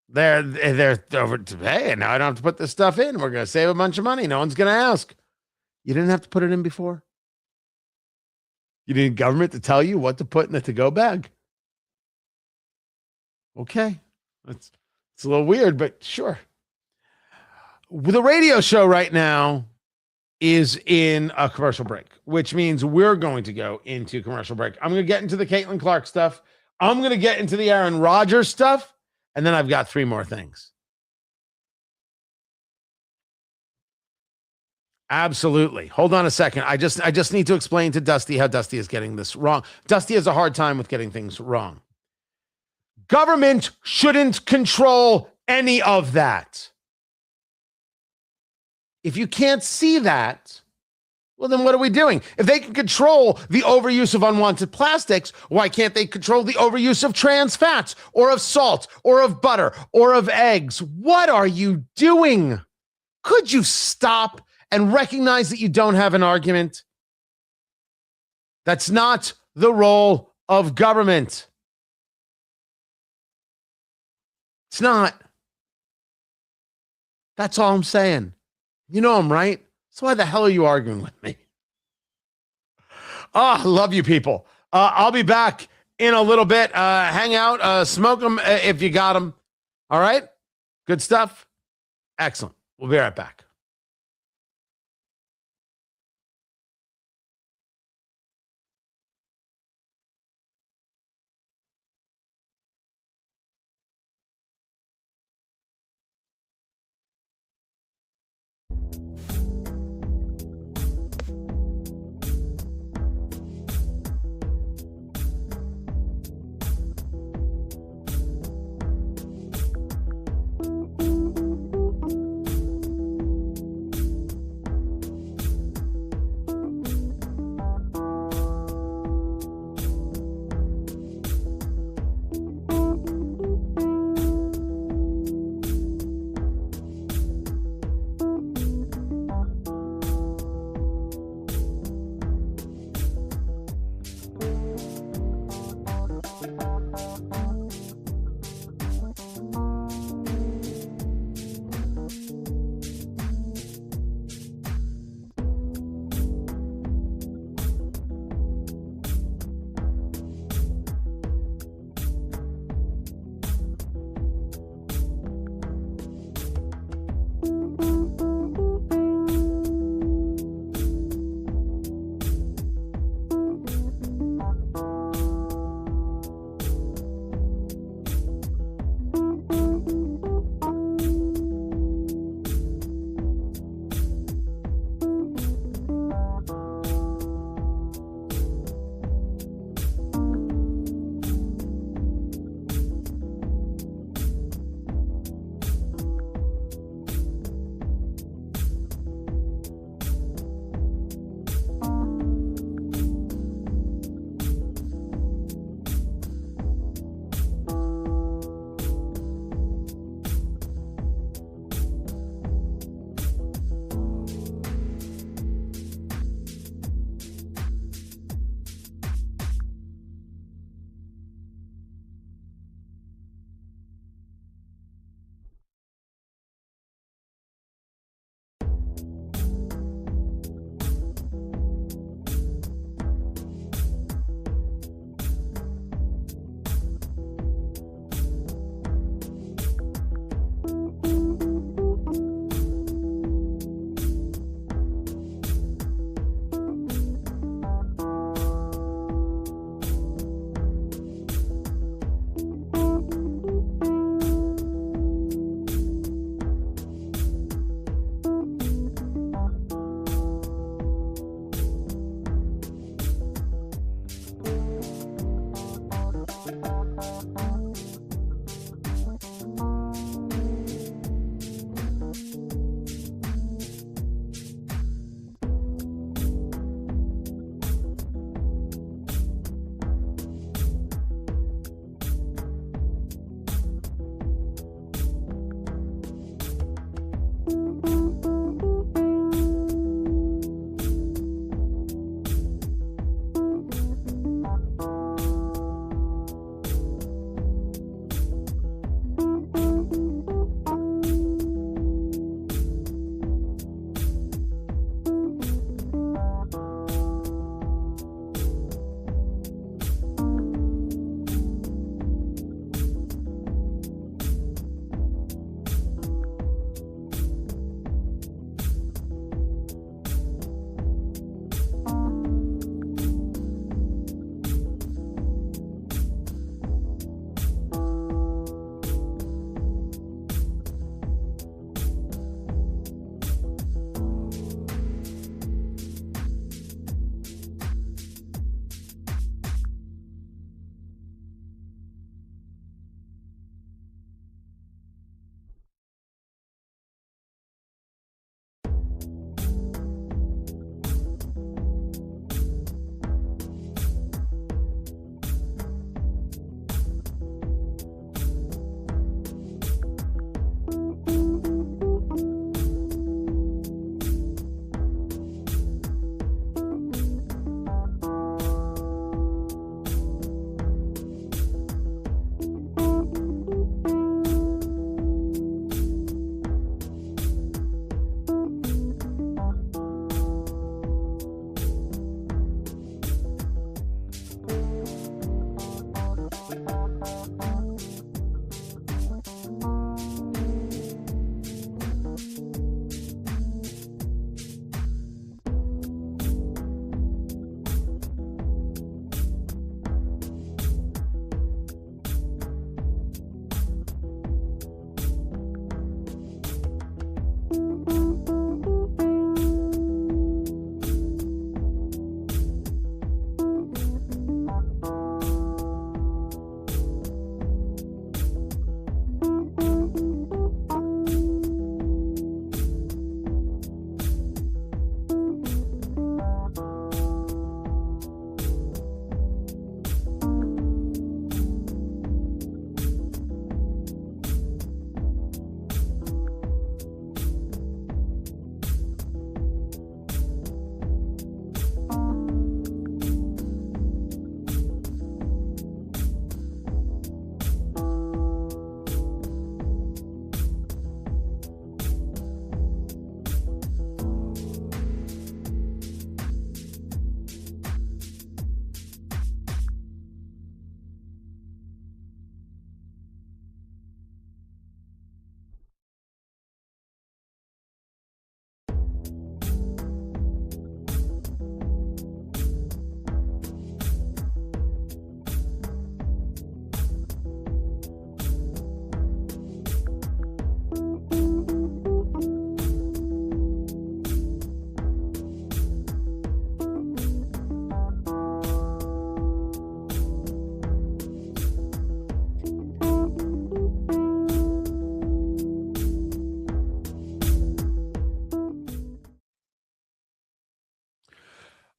They're over to, hey, now I don't have to put this stuff in. We're going to save a bunch of money. No one's going to ask. You didn't have to put it in before. You need government to tell you what to put in the to-go bag. Okay. It's a little weird, but sure. The radio show right now is in a commercial break, which means we're going to go into commercial break. I'm going to get into the Caitlin Clark stuff. I'm going to get into the Aaron Rodgers stuff. And then I've got 3 more things. Absolutely. Hold on a second. I just need to explain to Dusty how Dusty is getting this wrong. Dusty has a hard time with getting things wrong. Government shouldn't control any of that. If you can't see that, well, then what are we doing? If they can control the overuse of unwanted plastics, why can't they control the overuse of trans fats or of salt or of butter or of eggs? What are you doing? Could you stop and recognize that you don't have an argument? That's not the role of government. It's not. That's all I'm saying. You know I'm right. So why the hell are you arguing with me? I love you people. I'll be back in a little bit. Hang out, smoke them if you got them. All right? Good stuff? Excellent. We'll be right back.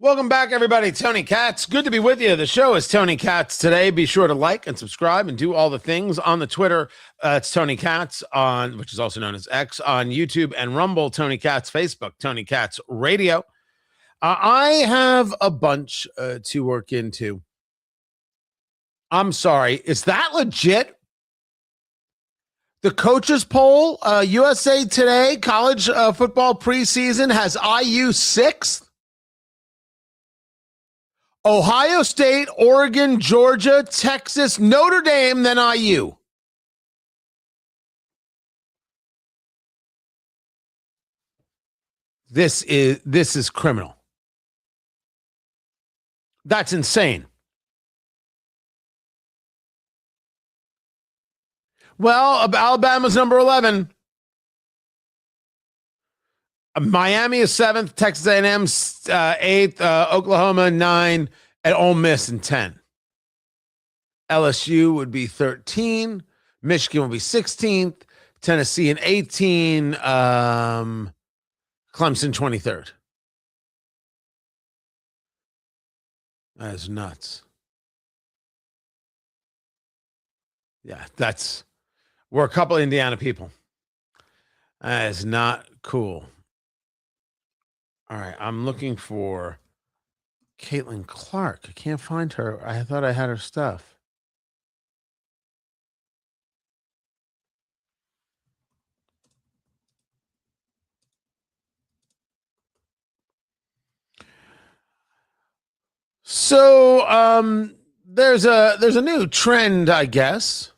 Welcome back, everybody. Tony Katz. Good to be with you. The show is Tony Katz today. Be sure to like and subscribe and do all the things on the Twitter. It's Tony Katz on, which is also known as X, on YouTube and Rumble. Tony Katz, Facebook, Tony Katz Radio. I have a bunch to work into. I'm sorry. Is that legit? The coaches poll, USA Today, college football preseason has IU 6th. Ohio State, Oregon, Georgia, Texas, Notre Dame, then IU. This is criminal. That's insane. Well, Alabama's number 11. Miami is 7th, Texas A&M 8th, Oklahoma 9, and Ole Miss in 10. LSU would be 13. Michigan would be 16th. Tennessee in 18. Clemson 23rd. That is nuts. Yeah, we're a couple of Indiana people. That is not cool. All right, I'm looking for Cailtin Clark. I can't find her. I thought I had her stuff. So, there's a new trend, I guess.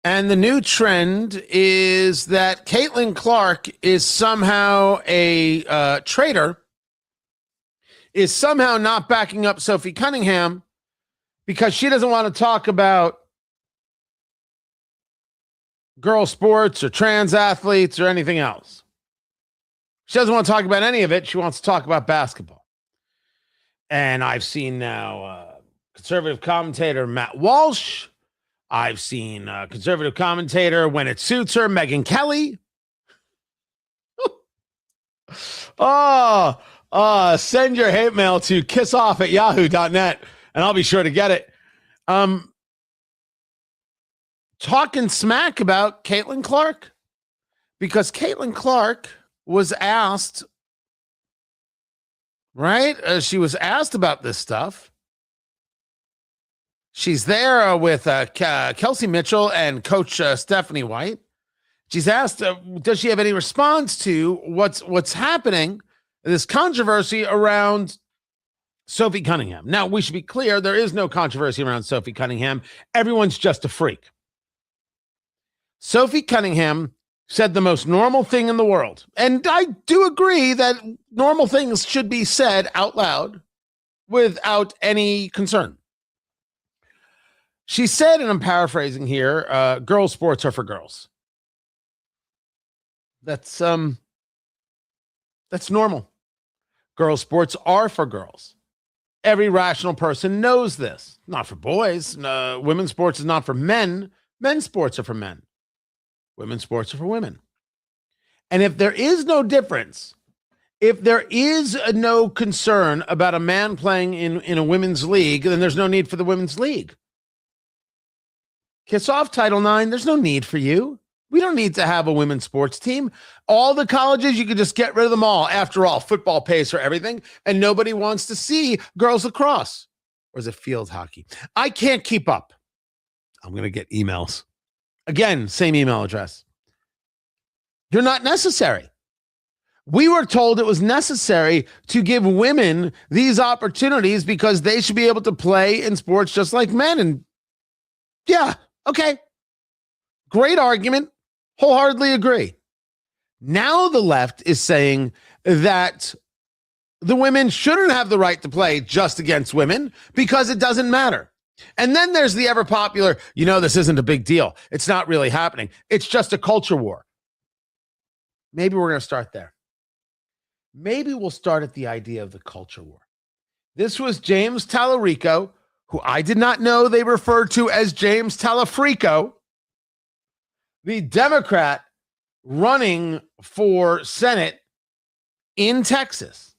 And the new trend is that Cailtin Clark is somehow a traitor, is somehow not backing up Sophie Cunningham because she doesn't want to talk about girl sports or trans athletes or anything else. She doesn't want to talk about any of it. She wants to talk about basketball. And I've seen now conservative commentator Matt Walsh. I've seen conservative commentator, when it suits her, Megyn Kelly. Send your hate mail to kissoff@yahoo.net, and I'll be sure to get it. Talking smack about Cailtin Clark, because Cailtin Clark was asked, right? She was asked about this stuff. She's there with Kelsey Mitchell and Coach Stephanie White. She's asked, does she have any response to what's happening, this controversy around Sophie Cunningham? Now, we should be clear, there is no controversy around Sophie Cunningham. Everyone's just a freak. Sophie Cunningham said the most normal thing in the world. And I do agree that normal things should be said out loud without any concern. She said, and I'm paraphrasing here, girls' sports are for girls. That's normal. Girls' sports are for girls. Every rational person knows this. Not for boys. Women's sports is not for men. Men's sports are for men. Women's sports are for women. And if there is no difference, if there is no concern about a man playing in a women's league, then there's no need for the women's league. Kiss off Title IX. There's no need for you. We don't need to have a women's sports team. All the colleges, you could just get rid of them all. After all, football pays for everything, and nobody wants to see girls lacrosse. Or is it field hockey? I can't keep up. I'm going to get emails. Again, same email address. You're not necessary. We were told it was necessary to give women these opportunities because they should be able to play in sports just like men. And yeah, okay. Great argument. Wholeheartedly agree. Now the left is saying that the women shouldn't have the right to play just against women because it doesn't matter. And then there's the ever popular, this isn't a big deal. It's not really happening. It's just a culture war. Maybe we're going to start there. Maybe we'll start at the idea of the culture war. This was James Tallarico, who I did not know they referred to as James Talafrico, the Democrat running for Senate in Texas.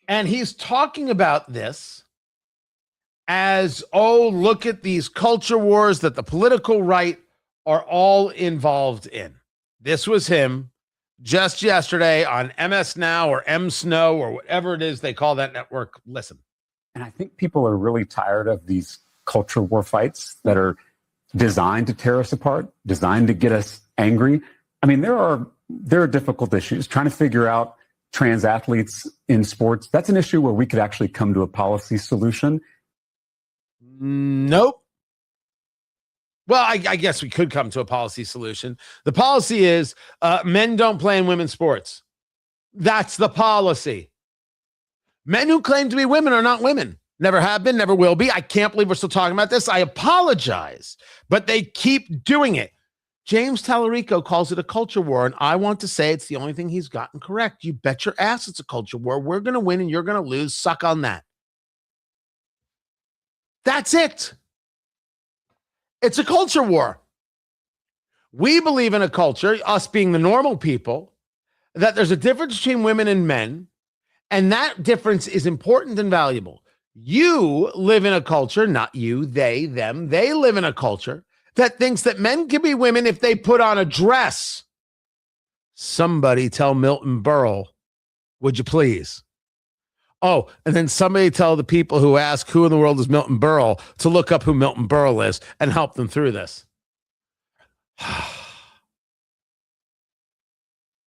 And he's talking about this as, oh, look at these culture wars that the political right are all involved in. This was him just yesterday on MS Now or M Snow or whatever it is they call that network. Listen. And I think people are really tired of these culture war fights that are designed to tear us apart, designed to get us angry. I mean, there are difficult issues. Trying to figure out trans athletes in sports, that's an issue where we could actually come to a policy solution. Nope. Well, I guess we could come to a policy solution. The policy is men don't play in women's sports. That's the policy. Men who claim to be women are not women. Never have been, never will be. I can't believe we're still talking about this. I apologize, but they keep doing it. James Tallarico calls it a culture war, and I want to say it's the only thing he's gotten correct. You bet your ass it's a culture war. We're going to win and you're going to lose. Suck on that. That's it. It's a culture war. We believe in a culture, us being the normal people, that there's a difference between women and men, and that difference is important and valuable. You live in a culture, not you, they, them. They live in a culture that thinks that men can be women if they put on a dress. Somebody tell Milton Berle, would you please? Oh, and then somebody tell the people who ask who in the world is Milton Berle to look up who Milton Berle is and help them through this.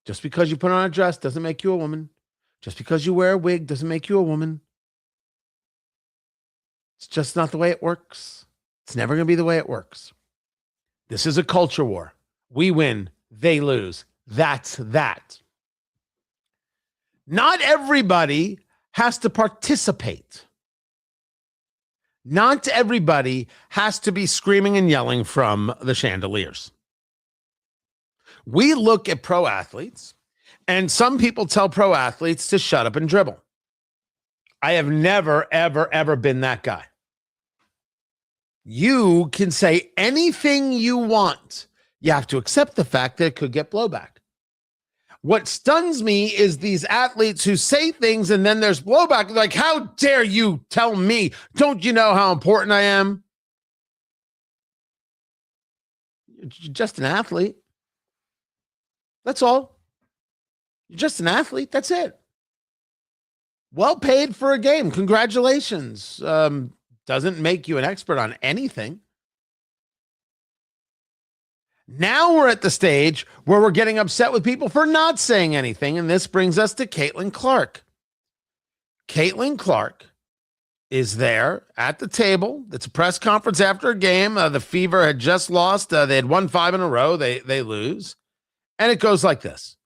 Just because you put on a dress doesn't make you a woman. Just because you wear a wig doesn't make you a woman. It's just not the way it works. It's never going to be the way it works. This is a culture war. We win, they lose. That's that. Not everybody has to participate. Not everybody has to be screaming and yelling from the chandeliers. We look at pro athletes, and some people tell pro athletes to shut up and dribble. I have never, ever, ever been that guy. You can say anything you want. You have to accept the fact that it could get blowback. What stuns me is these athletes who say things and then there's blowback. Like, how dare you tell me? Don't you know how important I am? You're just an athlete. That's all. You're just an athlete. That's it. Well paid for a game. Congratulations. Doesn't make you an expert on anything. Now we're at the stage where we're getting upset with people for not saying anything, and this brings us to Cailtin Clark. Cailtin Clark is there at the table. It's a press conference after a game. The Fever had just lost. They had won 5 in a row. They lose. And it goes like this.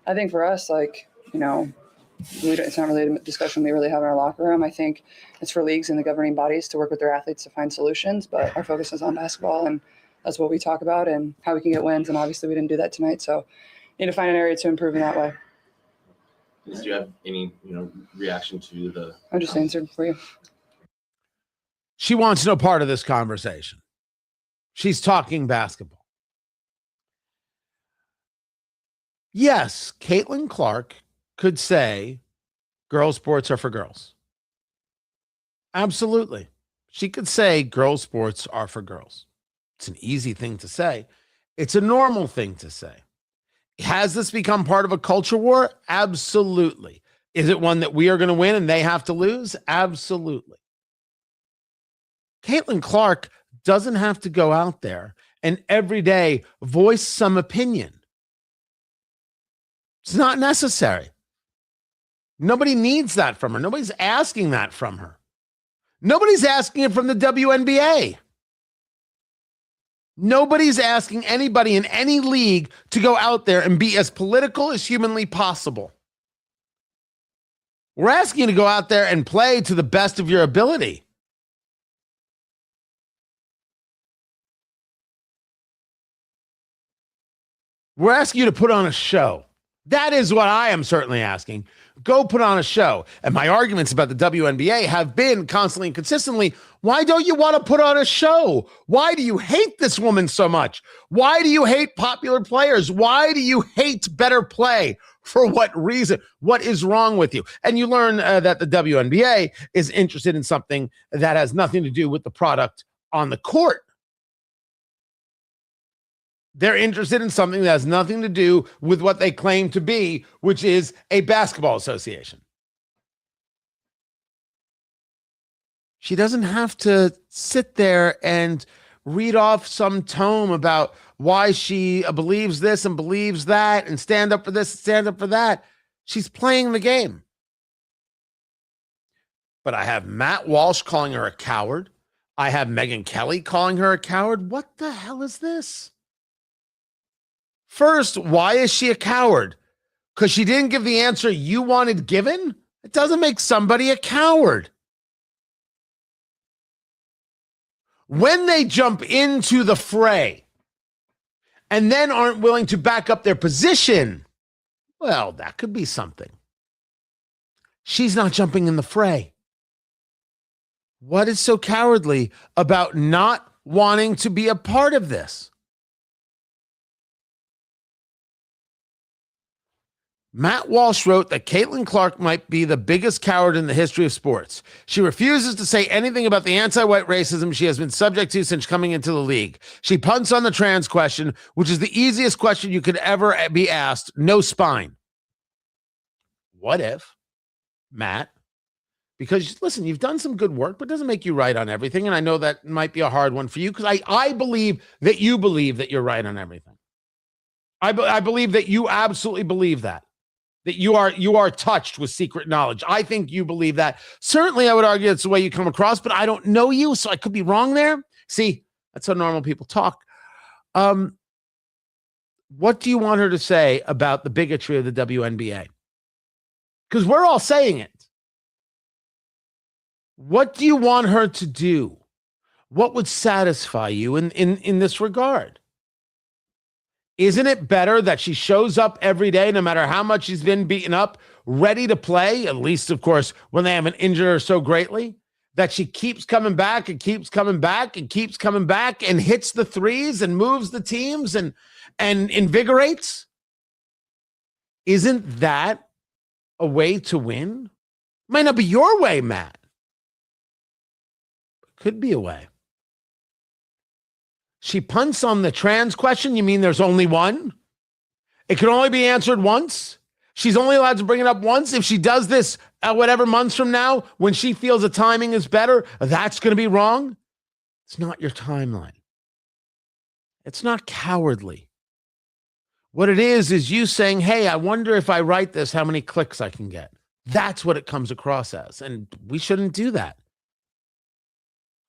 I think for us, it's not really a discussion we really have in our locker room. I think it's for leagues and the governing bodies to work with their athletes to find solutions, but our focus is on basketball, and that's what we talk about and how we can get wins. And obviously we didn't do that tonight. So need to find an area to improve in that way. Do you have any, reaction to the... I just answered for you. She wants no part of this conversation. She's talking basketball. Yes, Cailtin Clark could say girls' sports are for girls. Absolutely. She could say girls' sports are for girls. It's an easy thing to say. It's a normal thing to say. Has this become part of a culture war? Absolutely. Is it one that we are going to win and they have to lose? Absolutely. Cailtin Clark doesn't have to go out there and every day voice some opinion. It's not necessary. Nobody needs that from her. Nobody's asking that from her. Nobody's asking it from the WNBA. Nobody's asking anybody in any league to go out there and be as political as humanly possible. We're asking you to go out there and play to the best of your ability. We're asking you to put on a show. That is what I am certainly asking. Go put on a show. And my arguments about the WNBA have been constantly and consistently, why don't you want to put on a show? Why do you hate this woman so much? Why do you hate popular players? Why do you hate better play? For what reason? What is wrong with you? And you learn that the WNBA is interested in something that has nothing to do with the product on the court. They're interested in something that has nothing to do with what they claim to be, which is a basketball association. She doesn't have to sit there and read off some tome about why she believes this and believes that and stand up for this and stand up for that. She's playing the game. But I have Matt Walsh calling her a coward. I have Megyn Kelly calling her a coward. What the hell is this? First, why is she a coward? Because she didn't give the answer you wanted given? It doesn't make somebody a coward. When they jump into the fray and then aren't willing to back up their position, well, that could be something. She's not jumping in the fray. What is so cowardly about not wanting to be a part of this? Matt Walsh wrote that Cailtin Clark might be the biggest coward in the history of sports. She refuses to say anything about the anti-white racism she has been subject to since coming into the league. She punts on the trans question, which is the easiest question you could ever be asked. No spine. What if, Matt? Because, listen, you've done some good work, but it doesn't make you right on everything. And I know that might be a hard one for you because I believe that you believe that you're right on everything. I believe that you absolutely believe that you are touched with secret knowledge. I think you believe that. Certainly, I would argue it's the way you come across, but I don't know you, so I could be wrong there. See, that's how normal people talk. What do you want her to say about the bigotry of the WNBA? Because we're all saying it. What do you want her to do? What would satisfy you in this regard? Isn't it better that she shows up every day, no matter how much she's been beaten up, ready to play, at least, of course, when they haven't injured her so greatly, that she keeps coming back and keeps coming back and keeps coming back and hits the threes and moves the teams and invigorates? Isn't that a way to win? Might not be your way, Matt. Could be a way. She punts on the trans question. You mean there's only one? It can only be answered once? She's only allowed to bring it up once? If she does this whatever months from now, when she feels the timing is better, that's going to be wrong? It's not your timeline. It's not cowardly. What it is you saying, hey, I wonder if I write this, how many clicks I can get. That's what it comes across as. And we shouldn't do that.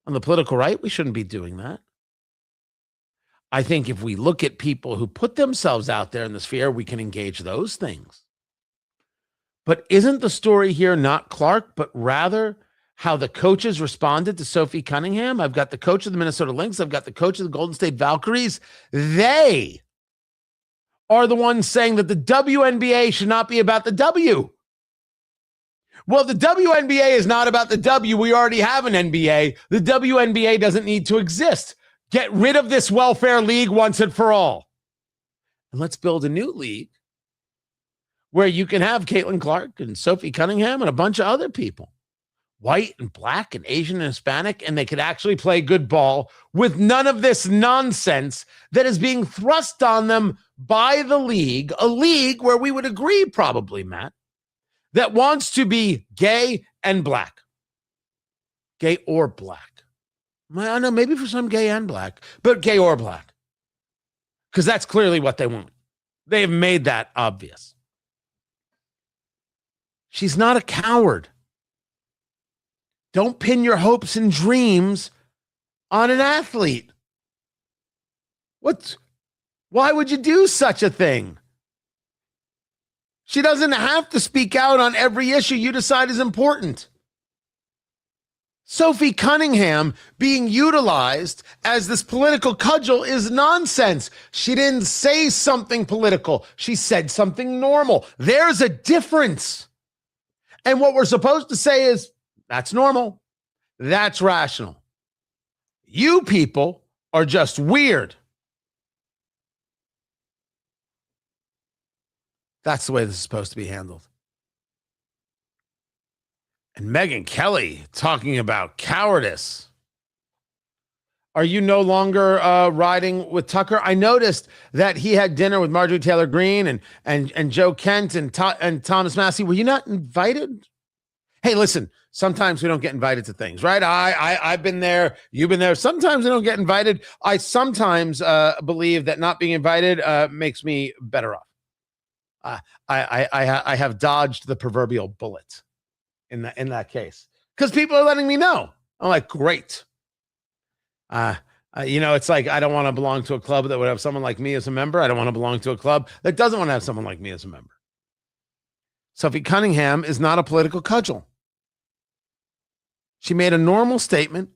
On the political right, we shouldn't be doing that. I think if we look at people who put themselves out there in the sphere, we can engage those things. But isn't the story here not Clark, but rather how the coaches responded to Sophie Cunningham? I've got the coach of the Minnesota Lynx. I've got the coach of the Golden State Valkyries. They are the ones saying that the WNBA should not be about the W. Well, the WNBA is not about the W. We already have an NBA. The WNBA doesn't need to exist. Get rid of this welfare league once and for all. And let's build a new league where you can have Cailtin Clark and Sophie Cunningham and a bunch of other people, white and black and Asian and Hispanic, and they could actually play good ball with none of this nonsense that is being thrust on them by the league, a league where we would agree probably, Matt, that wants to be gay and black. Gay or black. I don't know, maybe for some gay and black, but gay or black. Because that's clearly what they want. They have made that obvious. She's not a coward. Don't pin your hopes and dreams on an athlete. Why would you do such a thing? She doesn't have to speak out on every issue you decide is important. Sophie Cunningham being utilized as this political cudgel is nonsense. She didn't say something political. She said something normal. There's a difference. And what we're supposed to say is, that's normal. That's rational. You people are just weird. That's the way this is supposed to be handled. And Megyn Kelly talking about cowardice. Are you no longer riding with Tucker? I noticed that he had dinner with Marjorie Taylor Greene and Joe Kent and Thomas Massey. Were you not invited? Hey, listen, sometimes we don't get invited to things, right? I've been there. You've been there. Sometimes we don't get invited. I sometimes believe that not being invited makes me better off. I have dodged the proverbial bullet in that case because people are letting me know. I'm like, great. It's like I don't want to belong to a club that would have someone like me as a member. I don't want to belong to a club that doesn't want to have someone like me as a member. Sophie Cunningham is not a political cudgel. She made a normal statement,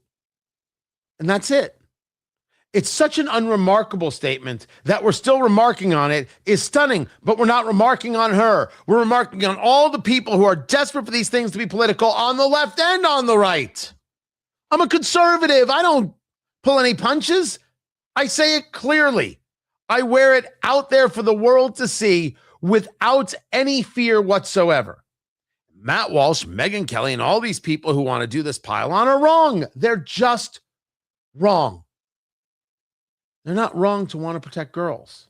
and that's it. It's such an unremarkable statement that we're still remarking on it is stunning, but we're not remarking on her. We're remarking on all the people who are desperate for these things to be political on the left and on the right. I'm a conservative. I don't pull any punches. I say it clearly. I wear it out there for the world to see without any fear whatsoever. Matt Walsh, Megyn Kelly, and all these people who want to do this pile-on are wrong. They're just wrong. They're not wrong to want to protect girls.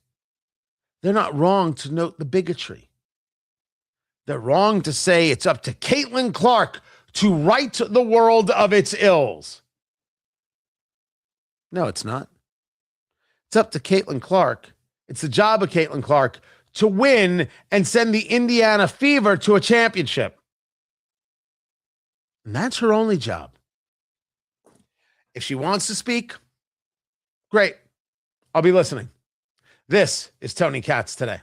They're not wrong to note the bigotry. They're wrong to say it's up to Cailtin Clark to right the world of its ills. No, it's not. It's up to Cailtin Clark. It's the job of Cailtin Clark to win and send the Indiana Fever to a championship. And that's her only job. If she wants to speak, great. I'll be listening. This is Tony Katz Today.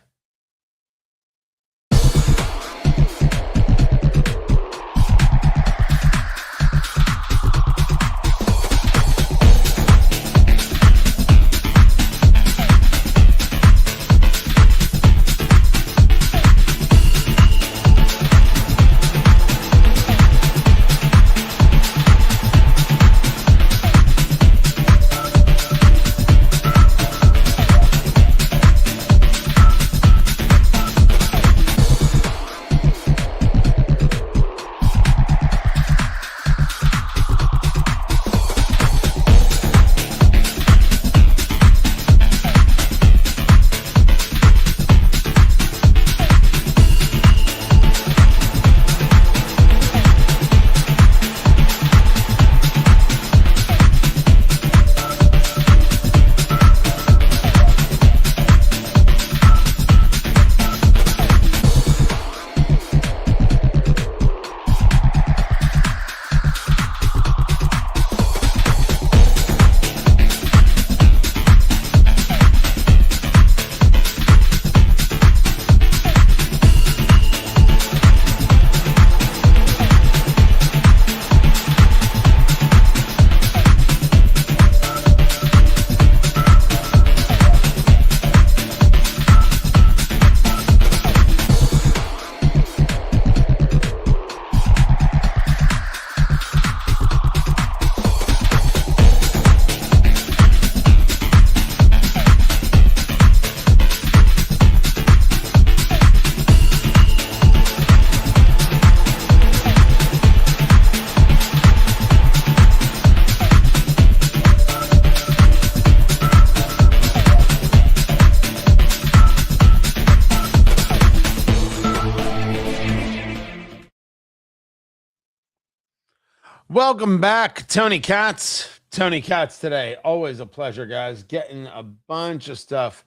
Welcome back, Tony Katz. Tony Katz Today. Always a pleasure, guys. Getting a bunch of stuff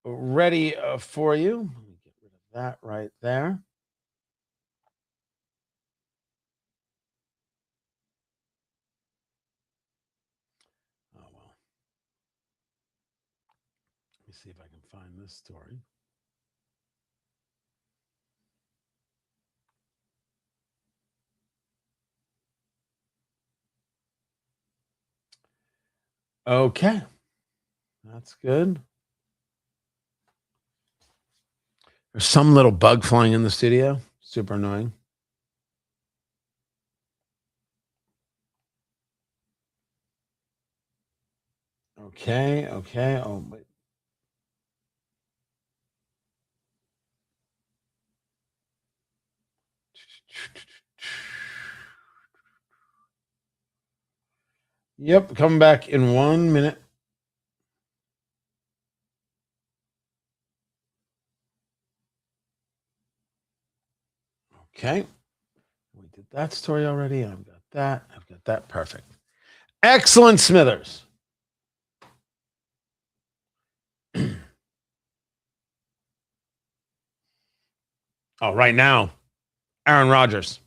ready for you. Let me get rid of that right there. Oh, well. Let me see if I can find this story. Okay. That's good. There's some little bug flying in the studio. Super annoying. Okay. Oh, wait. Yep, coming back in 1 minute. Okay. We did that story already. I've got that. I've got that. Perfect. Excellent, Smithers. Oh, right now, Aaron Rodgers.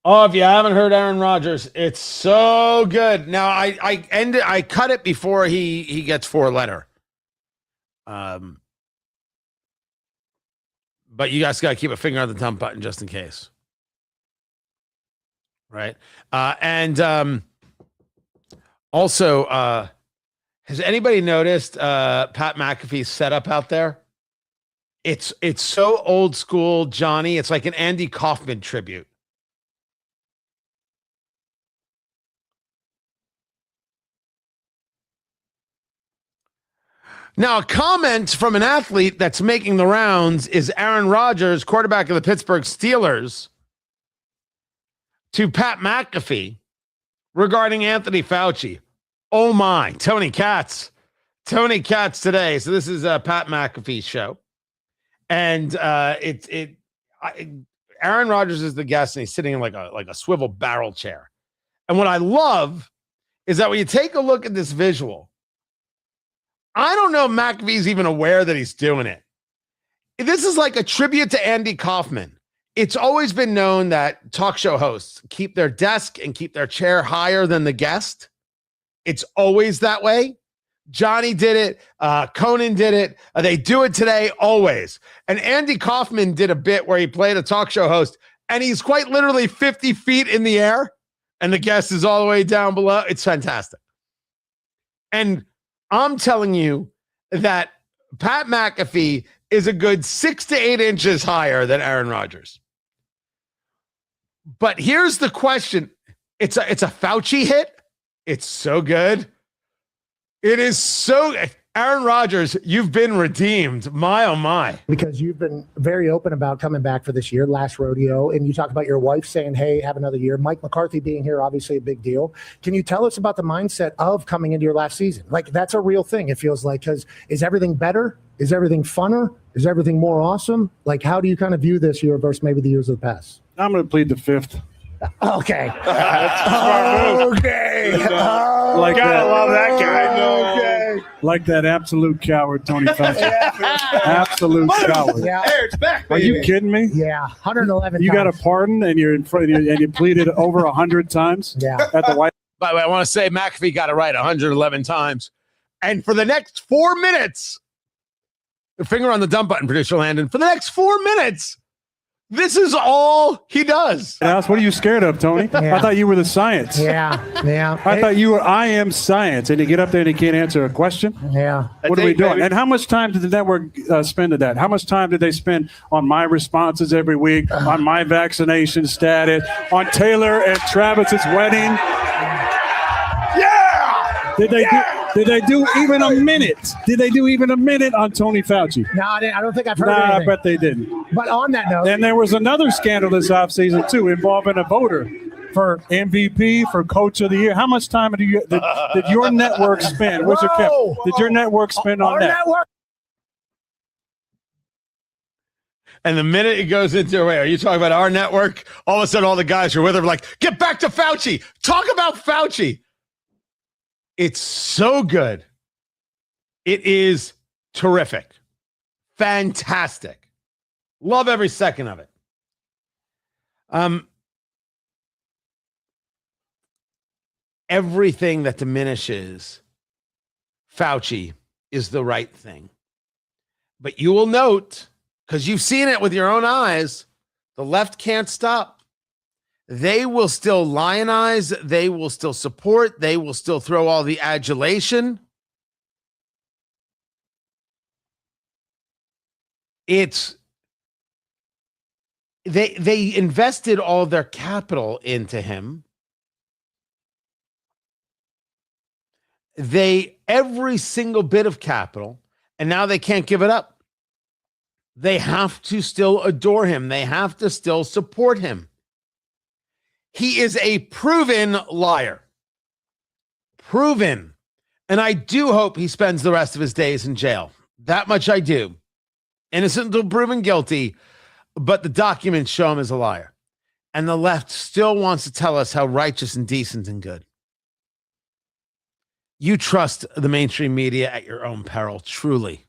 Oh, if you haven't heard Aaron Rodgers, it's so good. Now I cut it before he gets 4-letter. But you guys got to keep a finger on the thumb button just in case. Right? Also, has anybody noticed Pat McAfee's setup out there? It's so old school, Johnny. It's like an Andy Kaufman tribute. Now, a comment from an athlete that's making the rounds is Aaron Rodgers, quarterback of the Pittsburgh Steelers, to Pat McAfee regarding Anthony Fauci. Oh my, Tony Katz today. So this is Pat McAfee's show. And Aaron Rodgers is the guest, and he's sitting in like a swivel barrel chair. And what I love is that when you take a look at this visual, I don't know if McAfee's even aware that he's doing it. This is like a tribute to Andy Kaufman. It's always been known that talk show hosts keep their desk and keep their chair higher than the guest. It's always that way. Johnny did it. Conan did it. They do it today, always. And Andy Kaufman did a bit where he played a talk show host, and he's quite literally 50 feet in the air, and the guest is all the way down below. It's fantastic. And I'm telling you that Pat McAfee is a good 6 to 8 inches higher than Aaron Rodgers. But here's the question. It's a Fauci hit. It's so good. It is so Aaron Rodgers, you've been redeemed. My, oh my. Because you've been very open about coming back for this year, last rodeo, and you talk about your wife saying, hey, have another year. Mike McCarthy being here, obviously a big deal. Can you tell us about the mindset of coming into your last season? Like, that's a real thing, it feels like, because is everything better? Is everything funner? Is everything more awesome? Like, how do you kind of view this year versus maybe the years of the past? I'm going to plead the fifth. Okay. Okay. Like Gotta love that guy. Okay. Like that absolute coward, Tony Fauci. Absolute coward. Yeah. Hey, it's back, Are you kidding me? Yeah. 111 You got a times. pardon and you're in front and you pleaded over 100 times Yeah. at the White By the way, I want to say McAfee got it right 111 times. And for the next 4 minutes, the finger on the dump button, producer Landon, for the next 4 minutes, this is all he does. House. What are you scared of, Tony? Yeah. I thought you were the science. Yeah. Yeah. I thought you were I am science, and you get up there and you can't answer a question. Yeah. What are we doing? And how much time did the network spend at that? How much time did they spend on my responses every week, on my vaccination status, on Taylor and Travis's wedding? Yeah! Did they do even a minute? Did they do even a minute on Tony Fauci? No, I don't think I've heard Nah, I anything. bet they didn't. But on that note, And there was another scandal this offseason, too, involving a voter for MVP, for Coach of the Year. How much time did your network spend? Where's your cap? Did your network spend on our that? network. And the minute it goes into, wait, are you talking about our network? All of a sudden, all the guys who are with him are like, get back to Fauci. Talk about Fauci. It's so good. It is terrific. Fantastic. Love every second of it. Everything that diminishes Fauci is the right thing. But you will note, because you've seen it with your own eyes, the left can't stop. They will still lionize. They will still support. They will still throw all the adulation. They invested all their capital into him. Every single bit of capital, and now they can't give it up. They have to still adore him. They have to still support him. He is a proven liar. Proven. And I do hope he spends the rest of his days in jail. That much I do. Innocent until proven guilty, but the documents show him as a liar. And the left still wants to tell us how righteous and decent and good. You trust the mainstream media at your own peril, truly.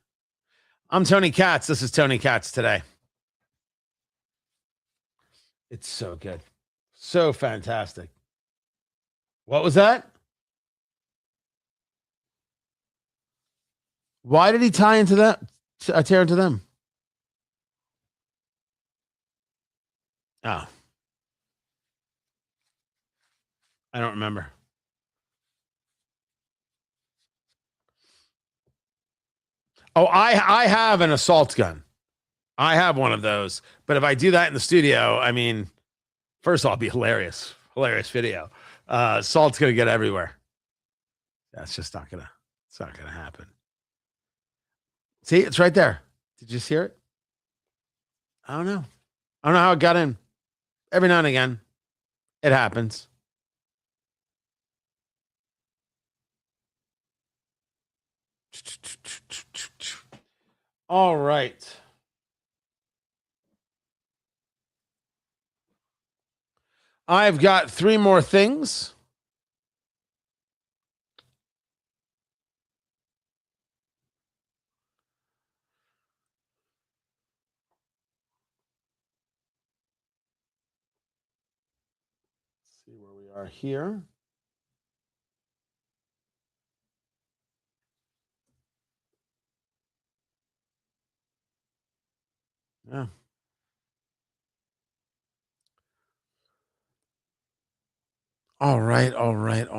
I'm Tony Katz. This is Tony Katz Today. It's so good. So fantastic. What was that? Why did he tie into that? Tear into them? Oh. I don't remember. Oh, I have an assault gun. I have one of those. But if I do that in the studio, I mean, first of all, it'll be hilarious. Hilarious video. Assault's going to get everywhere. That's just not going to happen. See, it's right there. Did you just hear it? I don't know. I don't know how it got in. Every now and again, it happens. All right. I've got 3 more things. Let's see where we are here. Yeah. All right. Let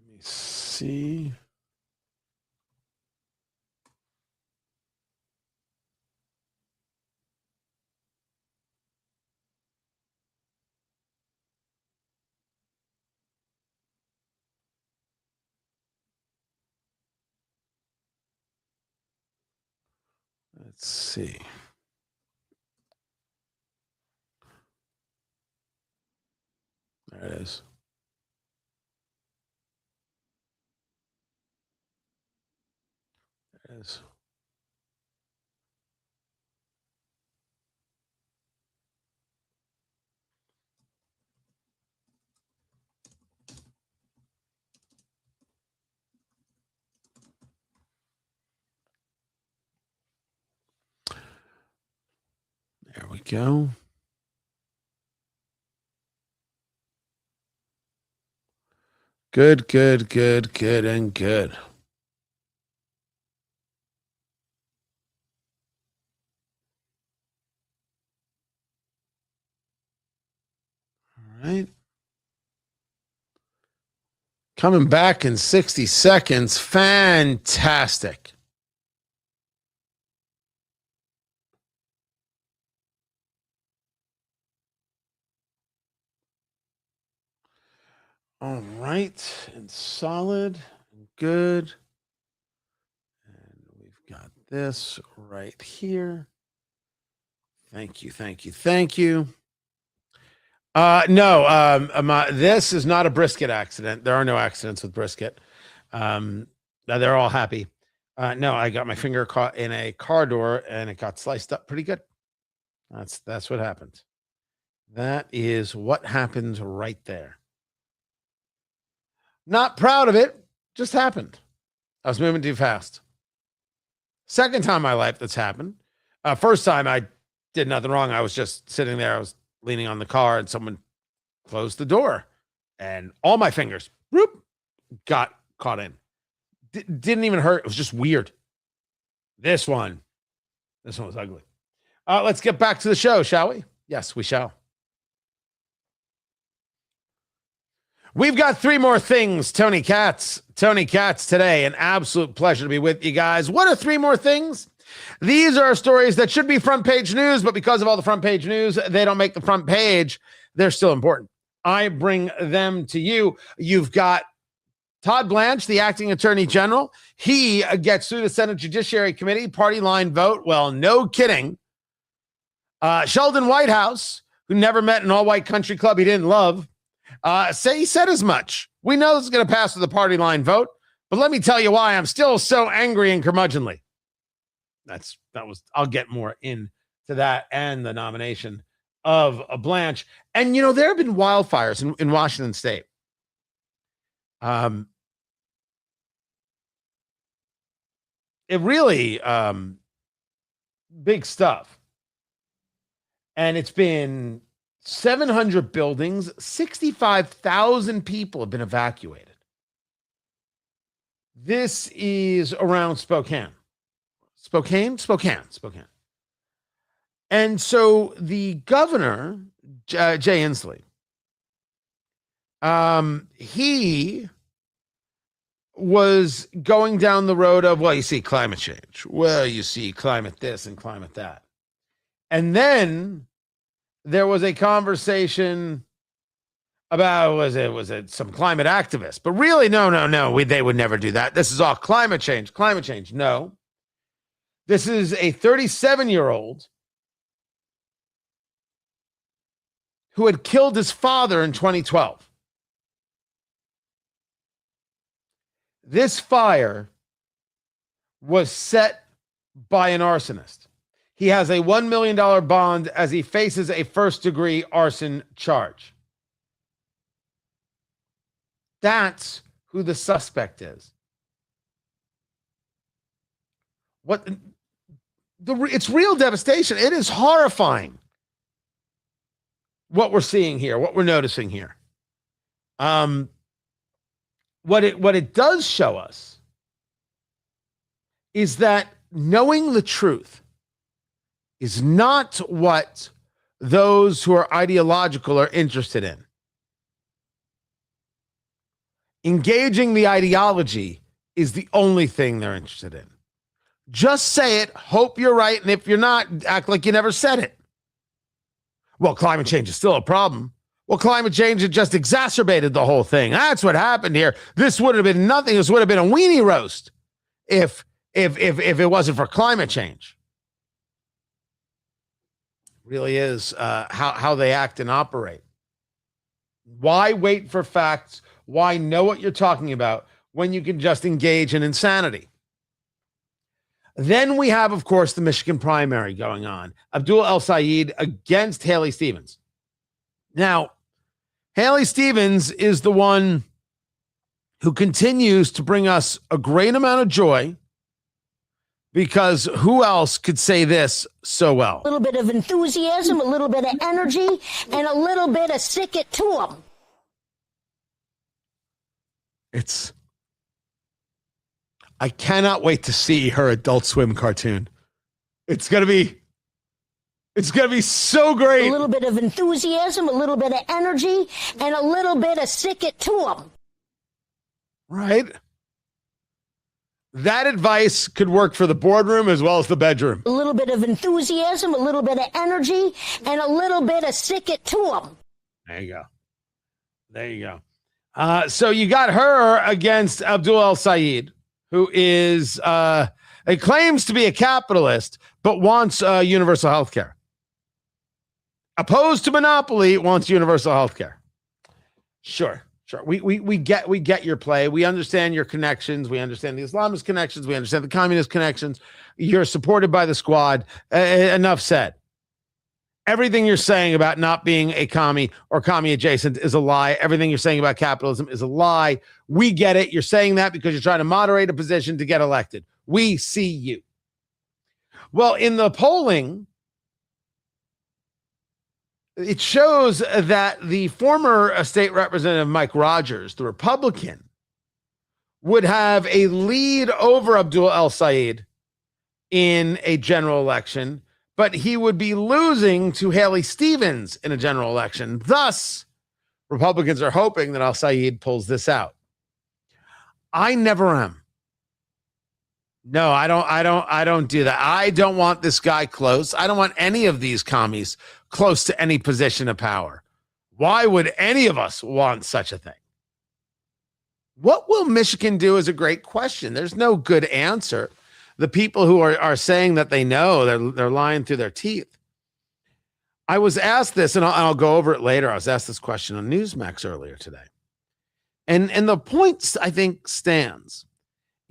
me see. Let's see. There it is. There it is. There we go. Good, and good. All right. Coming back in 60 seconds. Fantastic. All right. And solid. And good. And we've got this right here. Thank you. No, this is not a brisket accident. There are no accidents with brisket. They're all happy. No, I got my finger caught in a car door and it got sliced up pretty good. That's what happened. That is what happens right there. Not proud of it. Just happened. I was moving too fast. Second time in my life that's happened. First time I did nothing wrong. I was just sitting there. I was leaning on the car and someone closed the door and all my fingers got caught in. Didn't even hurt. It was just weird. This one was ugly. Let's get back to the show, shall we? Yes, we shall. We've got 3 more things. Tony Katz today. An absolute pleasure to be with you guys. What are 3 more things? These are stories that should be front page news, but because of all the front page news, they don't make the front page. They're still important. I bring them to you. You've got Todd Blanche, the acting attorney general, he gets through the Senate Judiciary Committee, party line vote. Well, no kidding. Sheldon Whitehouse, who never met an all-white country club he didn't love, he said as much. We know this is going to pass with a party line vote, but let me tell you why I'm still so angry and curmudgeonly. I'll get more into that and the nomination of Blanche. And, there have been wildfires in Washington State. It really, big stuff. And it's been 700 buildings, 65,000 people have been evacuated. This is around Spokane. Spokane. And so the governor, Jay Inslee, he was going down the road of, well, you see climate change. Well, you see climate this and climate that. And then there was a conversation about, was it some climate activists? But really, no, they would never do that. This is all climate change. No. This is a 37-year-old who had killed his father in 2012. This fire was set by an arsonist. He has a $1 million bond as he faces a first-degree arson charge. That's who the suspect is. It's real devastation. It is horrifying what we're seeing here, what we're noticing here. What it does show us is that knowing the truth is not what those who are ideological are interested in. Engaging the ideology is the only thing they're interested in. Just say it, hope you're right, and if you're not, act like you never said it. Well, climate change is still a problem. Well, climate change had just exacerbated the whole thing. That's what happened here. This would have been nothing. This would have been a weenie roast if it wasn't for climate change. It really is how they act and operate. Why wait for facts? Why know what you're talking about when you can just engage in insanity? Then we have, of course, the Michigan primary going on. Abdul El-Sayed against Haley Stevens. Now, Haley Stevens is the one who continues to bring us a great amount of joy, because who else could say this so well? A little bit of enthusiasm, a little bit of energy, and a little bit of sick it to them. I cannot wait to see her Adult Swim cartoon. It's gonna be so great. A little bit of enthusiasm, a little bit of energy, and a little bit of sick it to them. Right? That advice could work for the boardroom as well as the bedroom. A little bit of enthusiasm, a little bit of energy, and a little bit of sick it to them. There you go. So you got her against Abdul El-Sayed, who is claims to be a capitalist, but wants universal health care. Opposed to monopoly, wants universal health care. Sure. We get your play. We understand your connections. We understand the Islamist connections. We understand the communist connections. You're supported by the squad. Enough said. Everything you're saying about not being a commie or commie adjacent is a lie. Everything you're saying about capitalism is a lie. We get it. You're saying that because you're trying to moderate a position to get elected. We see you. Well, in the polling, it shows that the former state representative Mike Rogers, the Republican, would have a lead over Abdul El-Sayed in a general election, but he would be losing to Haley Stevens in a general election. Thus, Republicans are hoping that El-Sayed pulls this out. I never am. No, I don't do that. I don't want this guy close. I don't want any of these commies close to any position of power. Why would any of us want such a thing? What will Michigan do is a great question. There's no good answer. The people who are saying that they know, they're lying through their teeth. I was asked this, and I'll go over it later. I was asked this question on Newsmax earlier today. And the point, I think, stands.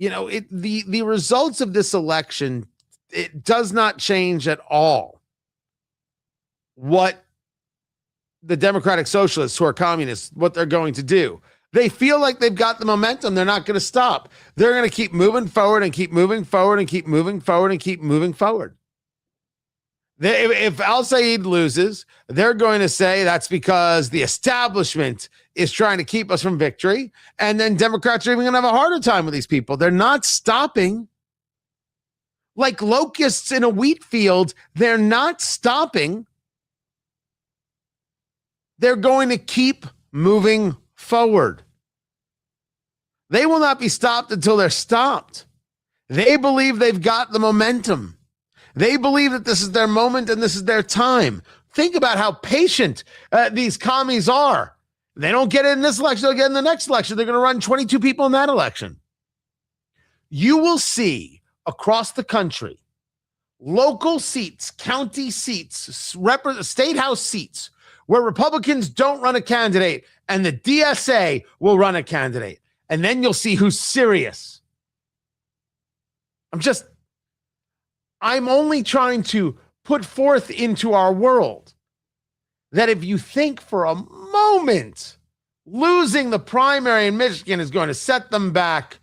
The results of this election, it does not change at all what the Democratic Socialists, who are communists, what they're going to do. They feel like they've got the momentum. They're not going to stop. They're going to keep moving forward and keep moving forward and keep moving forward and keep moving forward. If Al-Said loses, they're going to say that's because the establishment is trying to keep us from victory. And then Democrats are even going to have a harder time with these people. They're not stopping. Like locusts in a wheat field, they're not stopping. They're going to keep moving forward. They will not be stopped until they're stopped. They believe they've got the momentum. They believe that this is their moment and this is their time. Think about how patient these commies are. They don't get it in this election, they'll get in the next election. They're going to run 22 people in that election. You will see across the country, local seats, county seats, state house seats, where Republicans don't run a candidate and the DSA will run a candidate. And then you'll see who's serious. I'm only trying to put forth into our world that if you think for a moment losing the primary in Michigan is going to set them back,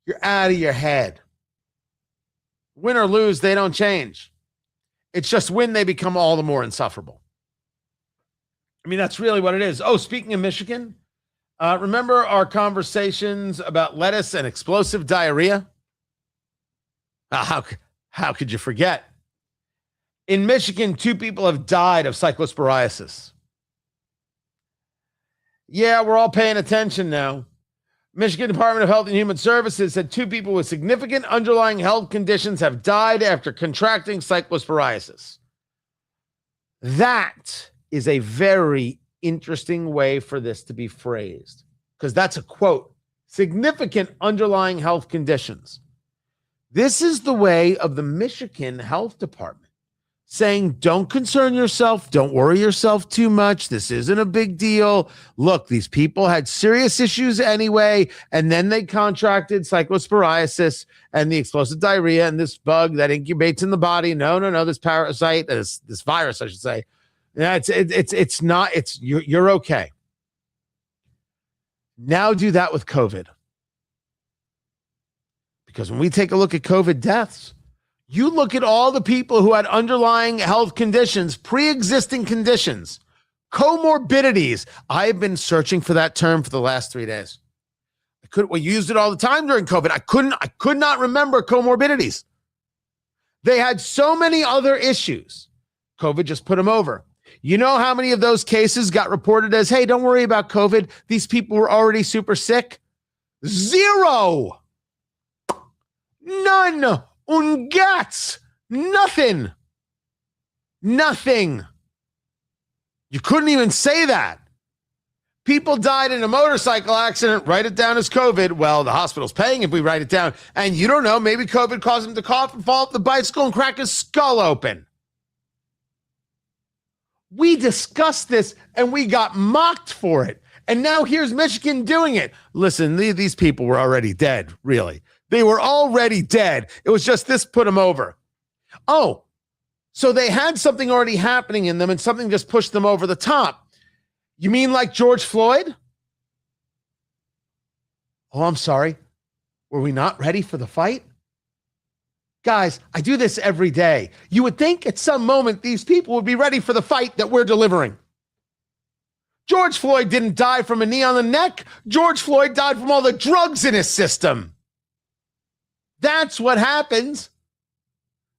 you're out of your head. Win or lose, they don't change. It's just when they become all the more insufferable. I mean, that's really what it is. Oh, speaking of Michigan, remember our conversations about lettuce and explosive diarrhea? How could you forget? In Michigan, 2 people have died of cyclosporiasis. Yeah, we're all paying attention now. Michigan Department of Health and Human Services said 2 people with significant underlying health conditions have died after contracting cyclosporiasis. That is a very interesting way for this to be phrased, because that's a quote, significant underlying health conditions. This is the way of the Michigan Health Department saying, don't concern yourself. Don't worry yourself too much. This isn't a big deal. Look, these people had serious issues anyway, and then they contracted cyclosporiasis and the explosive diarrhea and this bug that incubates in the body. No, this parasite, this virus, I should say. Yeah, you're okay. Now do that with COVID. Because when we take a look at COVID deaths, you look at all the people who had underlying health conditions, pre-existing conditions, comorbidities. I've been searching for that term for the last 3 days. We used it all the time during COVID. I could not remember comorbidities. They had so many other issues. COVID just put them over. You know how many of those cases got reported as, hey, don't worry about COVID. These people were already super sick? 0. None. Ungats. Nothing. You couldn't even say that. People died in a motorcycle accident. Write it down as COVID. Well, the hospital's paying if we write it down. And you don't know, maybe COVID caused him to cough and fall off the bicycle and crack his skull open. We discussed this and we got mocked for it. And now here's Michigan doing it. Listen, these people were already dead, really. They were already dead. It was just this put them over. Oh, so they had something already happening in them and something just pushed them over the top. You mean like George Floyd? Oh, I'm sorry. Were we not ready for the fight? Guys, I do this every day. You would think at some moment these people would be ready for the fight that we're delivering. George Floyd didn't die from a knee on the neck. George Floyd died from all the drugs in his system. That's what happens.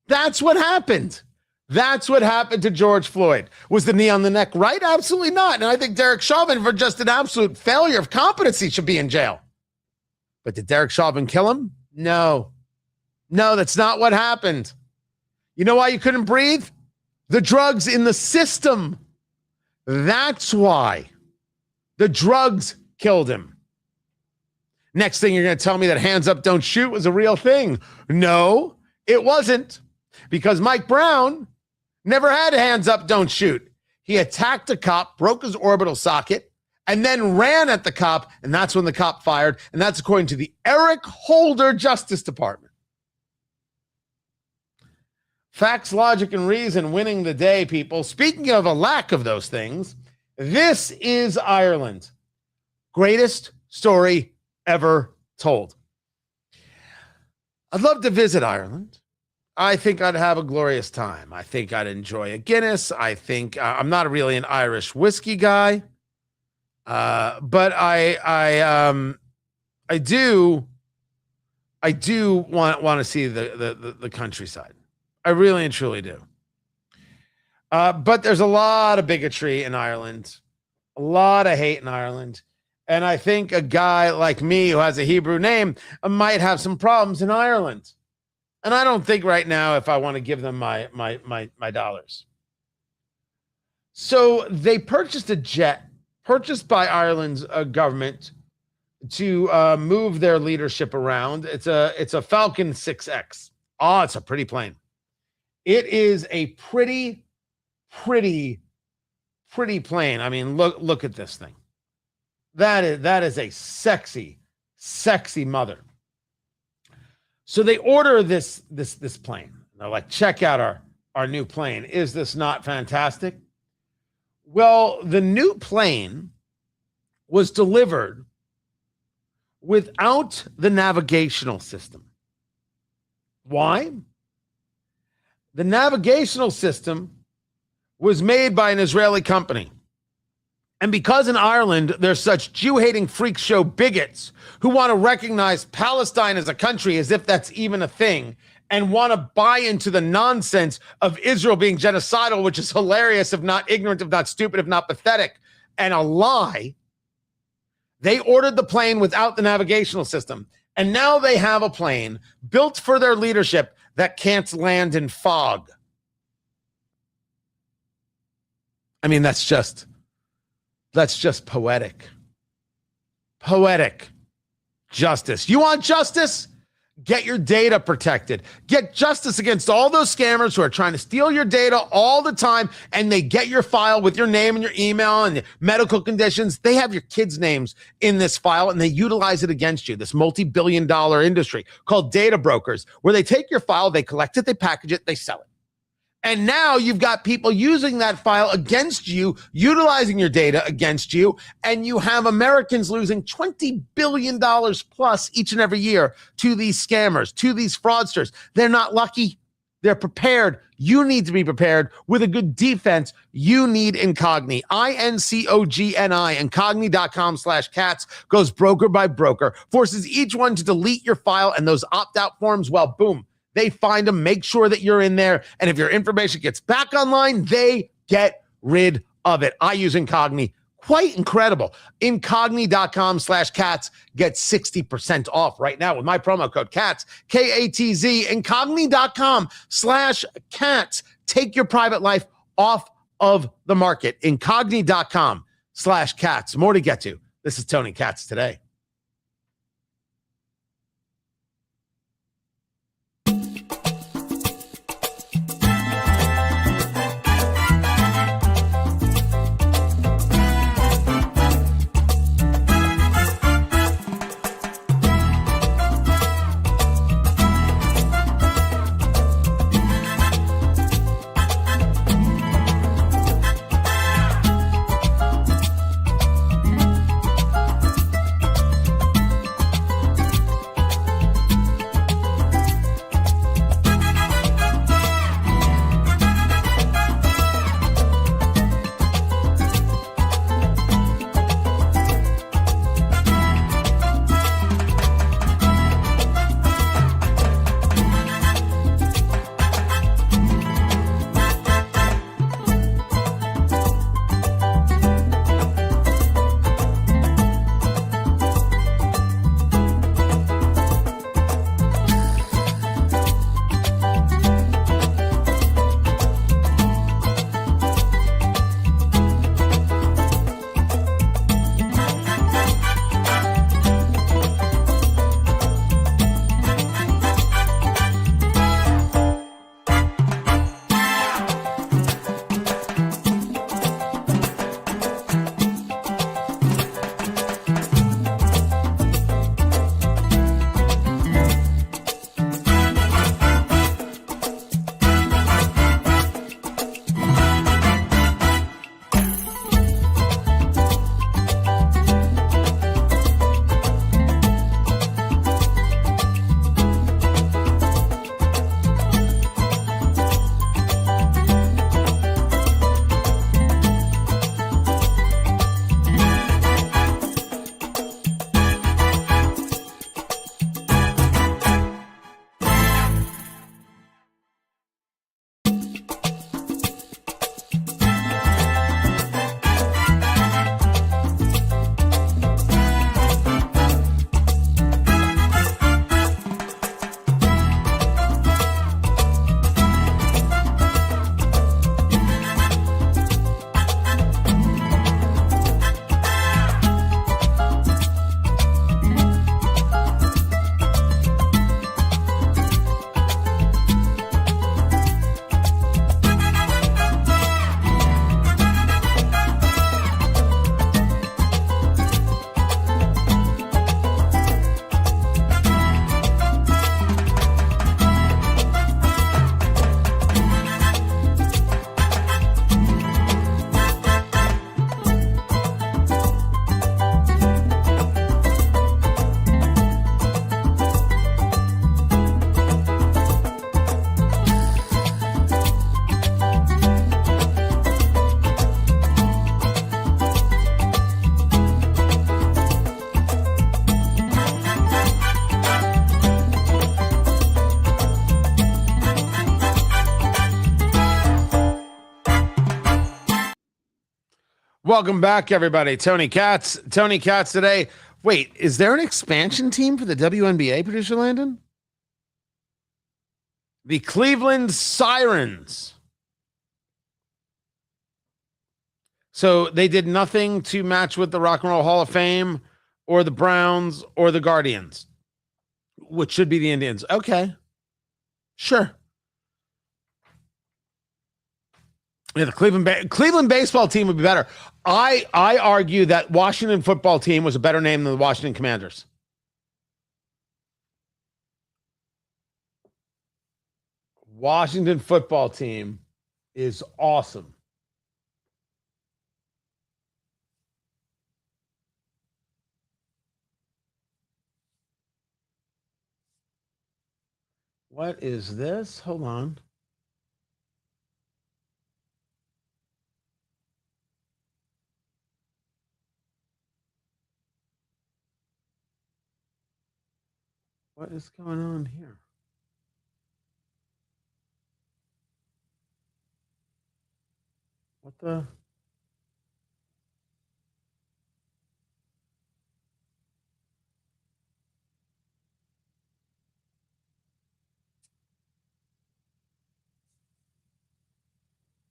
That's what happened. That's what happened to George Floyd. Was the knee on the neck right? Absolutely not. And I think Derek Chauvin, for just an absolute failure of competency, should be in jail. But did Derek Chauvin kill him? No, that's not what happened. You know why you couldn't breathe? The drugs in the system. That's why. The drugs killed him. Next thing you're going to tell me that hands up, don't shoot was a real thing. No, it wasn't, because Mike Brown never had hands up, don't shoot. He attacked a cop, broke his orbital socket, and then ran at the cop, and that's when the cop fired, and that's according to the Eric Holder Justice Department. Facts, logic, and reason winning the day, people. Speaking of a lack of those things, this is Ireland. Greatest story ever told. I'd love to visit Ireland. I think I'd have a glorious time. I think I'd enjoy a Guinness. I think I'm not really an Irish whiskey guy, but I do want to see the countryside. I really and truly do. But there's a lot of bigotry in Ireland, a lot of hate in Ireland. And I think a guy like me who has a Hebrew name might have some problems in Ireland. And I don't think right now if I want to give them my dollars. So they purchased a jet purchased by Ireland's government to move their leadership around. It's a Falcon 6X. Oh, it's a pretty plane. It is a pretty plane. I mean, look at this thing. That is a sexy mother. So they order this plane. They're like, check out our new plane. Is this not fantastic? Well, the new plane was delivered without the navigational system. Why? The navigational system was made by an Israeli company. And because in Ireland, there's such Jew-hating freak show bigots who want to recognize Palestine as a country as if that's even a thing and want to buy into the nonsense of Israel being genocidal, which is hilarious, if not ignorant, if not stupid, if not pathetic, and a lie, they ordered the plane without the navigational system. And now they have a plane built for their leadership that can't land in fog. I mean, that's just poetic. Poetic justice. You want justice? Get your data protected. Get justice against all those scammers who are trying to steal your data all the time, and they get your file with your name and your email and your medical conditions. They have your kids' names in this file, and they utilize it against you, this multi-billion-dollar industry called data brokers, where they take your file, they collect it, they package it, they sell it. And now you've got people using that file against you, utilizing your data against you, and you have Americans losing $20 billion plus each and every year to these scammers, to these fraudsters. They're not lucky. They're prepared. You need to be prepared. With a good defense, you need Incogni. INCOGNI. Incogni.com/cats goes broker by broker, forces each one to delete your file, and those opt-out forms, well, boom. They find them, make sure that you're in there, and if your information gets back online, they get rid of it. I use Incogni. Quite incredible. Incogni.com/cats. Get 60% off right now with my promo code CATS, KATZ. Incogni.com/cats. Take your private life off of the market. Incogni.com/cats. More to get to. This is Tony Katz Today. Welcome back, everybody. Tony Katz. Tony Katz today. Wait, is there an expansion team for the WNBA, producer Landon? The Cleveland Sirens. So they did nothing to match with the Rock and Roll Hall of Fame or the Browns or the Guardians, which should be the Indians. Okay. Sure. Yeah, the Cleveland baseball team would be better. I argue that Washington football team was a better name than the Washington Commanders. Washington football team is awesome. What is this? Hold on. What is going on here? What the?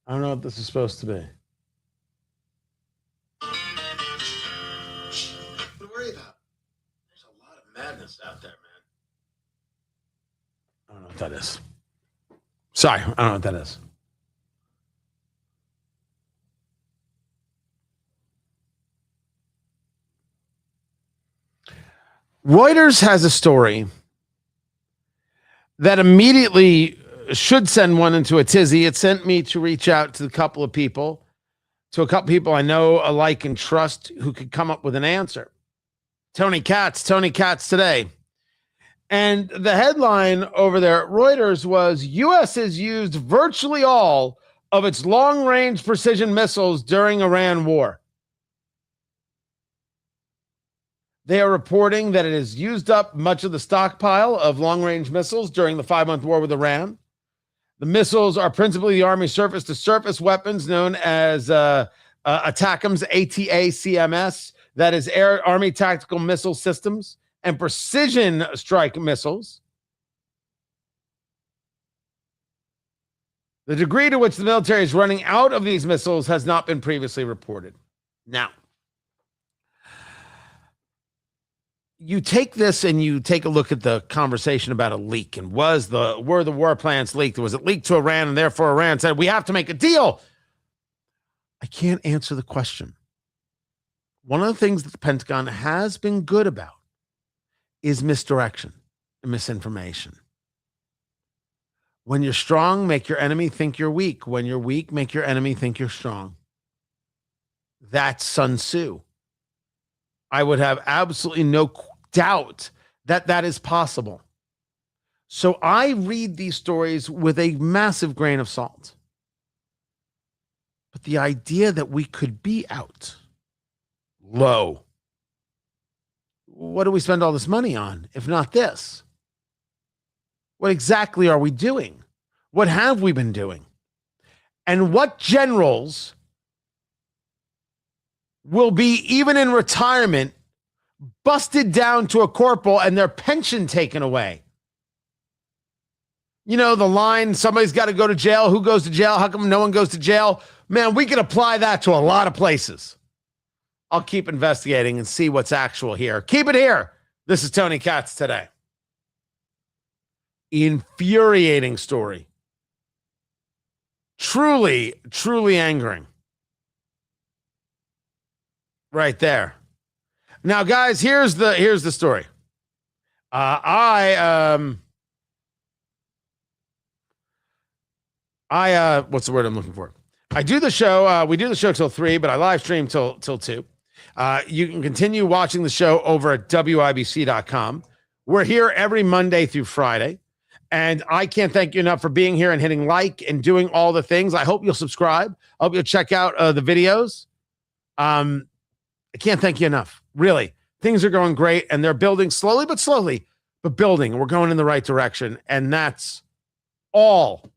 I don't know what this is supposed to be. Don't worry about. There's a lot of madness out there, man. I don't know what that is. Sorry, I don't know what that is. Reuters has a story that immediately should send one into a tizzy. It sent me to reach out to a couple of people I know, alike, and trust who could come up with an answer. Tony Katz today. And the headline over there at Reuters was, U.S. has used virtually all of its long-range precision missiles during Iran war. They are reporting that it has used up much of the stockpile of long-range missiles during the 5-month war with Iran. The missiles are principally the Army surface-to-surface weapons known as ATACMS, ATACMS, that is Army Tactical Missile Systems, and precision strike missiles. The degree to which the military is running out of these missiles has not been previously reported. Now, you take this and you take a look at the conversation about a leak, and were the war plans leaked? Was it leaked to Iran, and therefore Iran said, we have to make a deal? I can't answer the question. One of the things that the Pentagon has been good about is misdirection and misinformation. When you're strong, make your enemy think you're weak. When you're weak, make your enemy think you're strong. That's Sun Tzu. I would have absolutely no doubt that that is possible. So I read these stories with a massive grain of salt. But the idea that we could be out low, what do we spend all this money on, if not this? What exactly are we doing? What have we been doing? And what generals will be, even in retirement, busted down to a corporal and their pension taken away? You know, the line, somebody's got to go to jail. Who goes to jail? How come no one goes to jail? Man, we can apply that to a lot of places. I'll keep investigating and see what's actual here. Keep it here. This is Tony Katz today. Infuriating story. Truly, truly angering. Right there. Now, guys, here's the story. What's the word I'm looking for? I do the show. We do the show till 3, but I live stream till 2. You can continue watching the show over at WIBC.com. We're here every Monday through Friday. And I can't thank you enough for being here and hitting like and doing all the things. I hope you'll subscribe. I hope you'll check out the videos. I can't thank you enough. Really. Things are going great, and they're building slowly, but building. We're going in the right direction. And that's all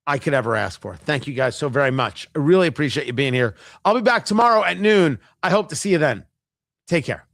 I could ever ask for. Thank you guys so very much. I really appreciate you being here. I'll be back tomorrow at noon. I hope to see you then. Take care.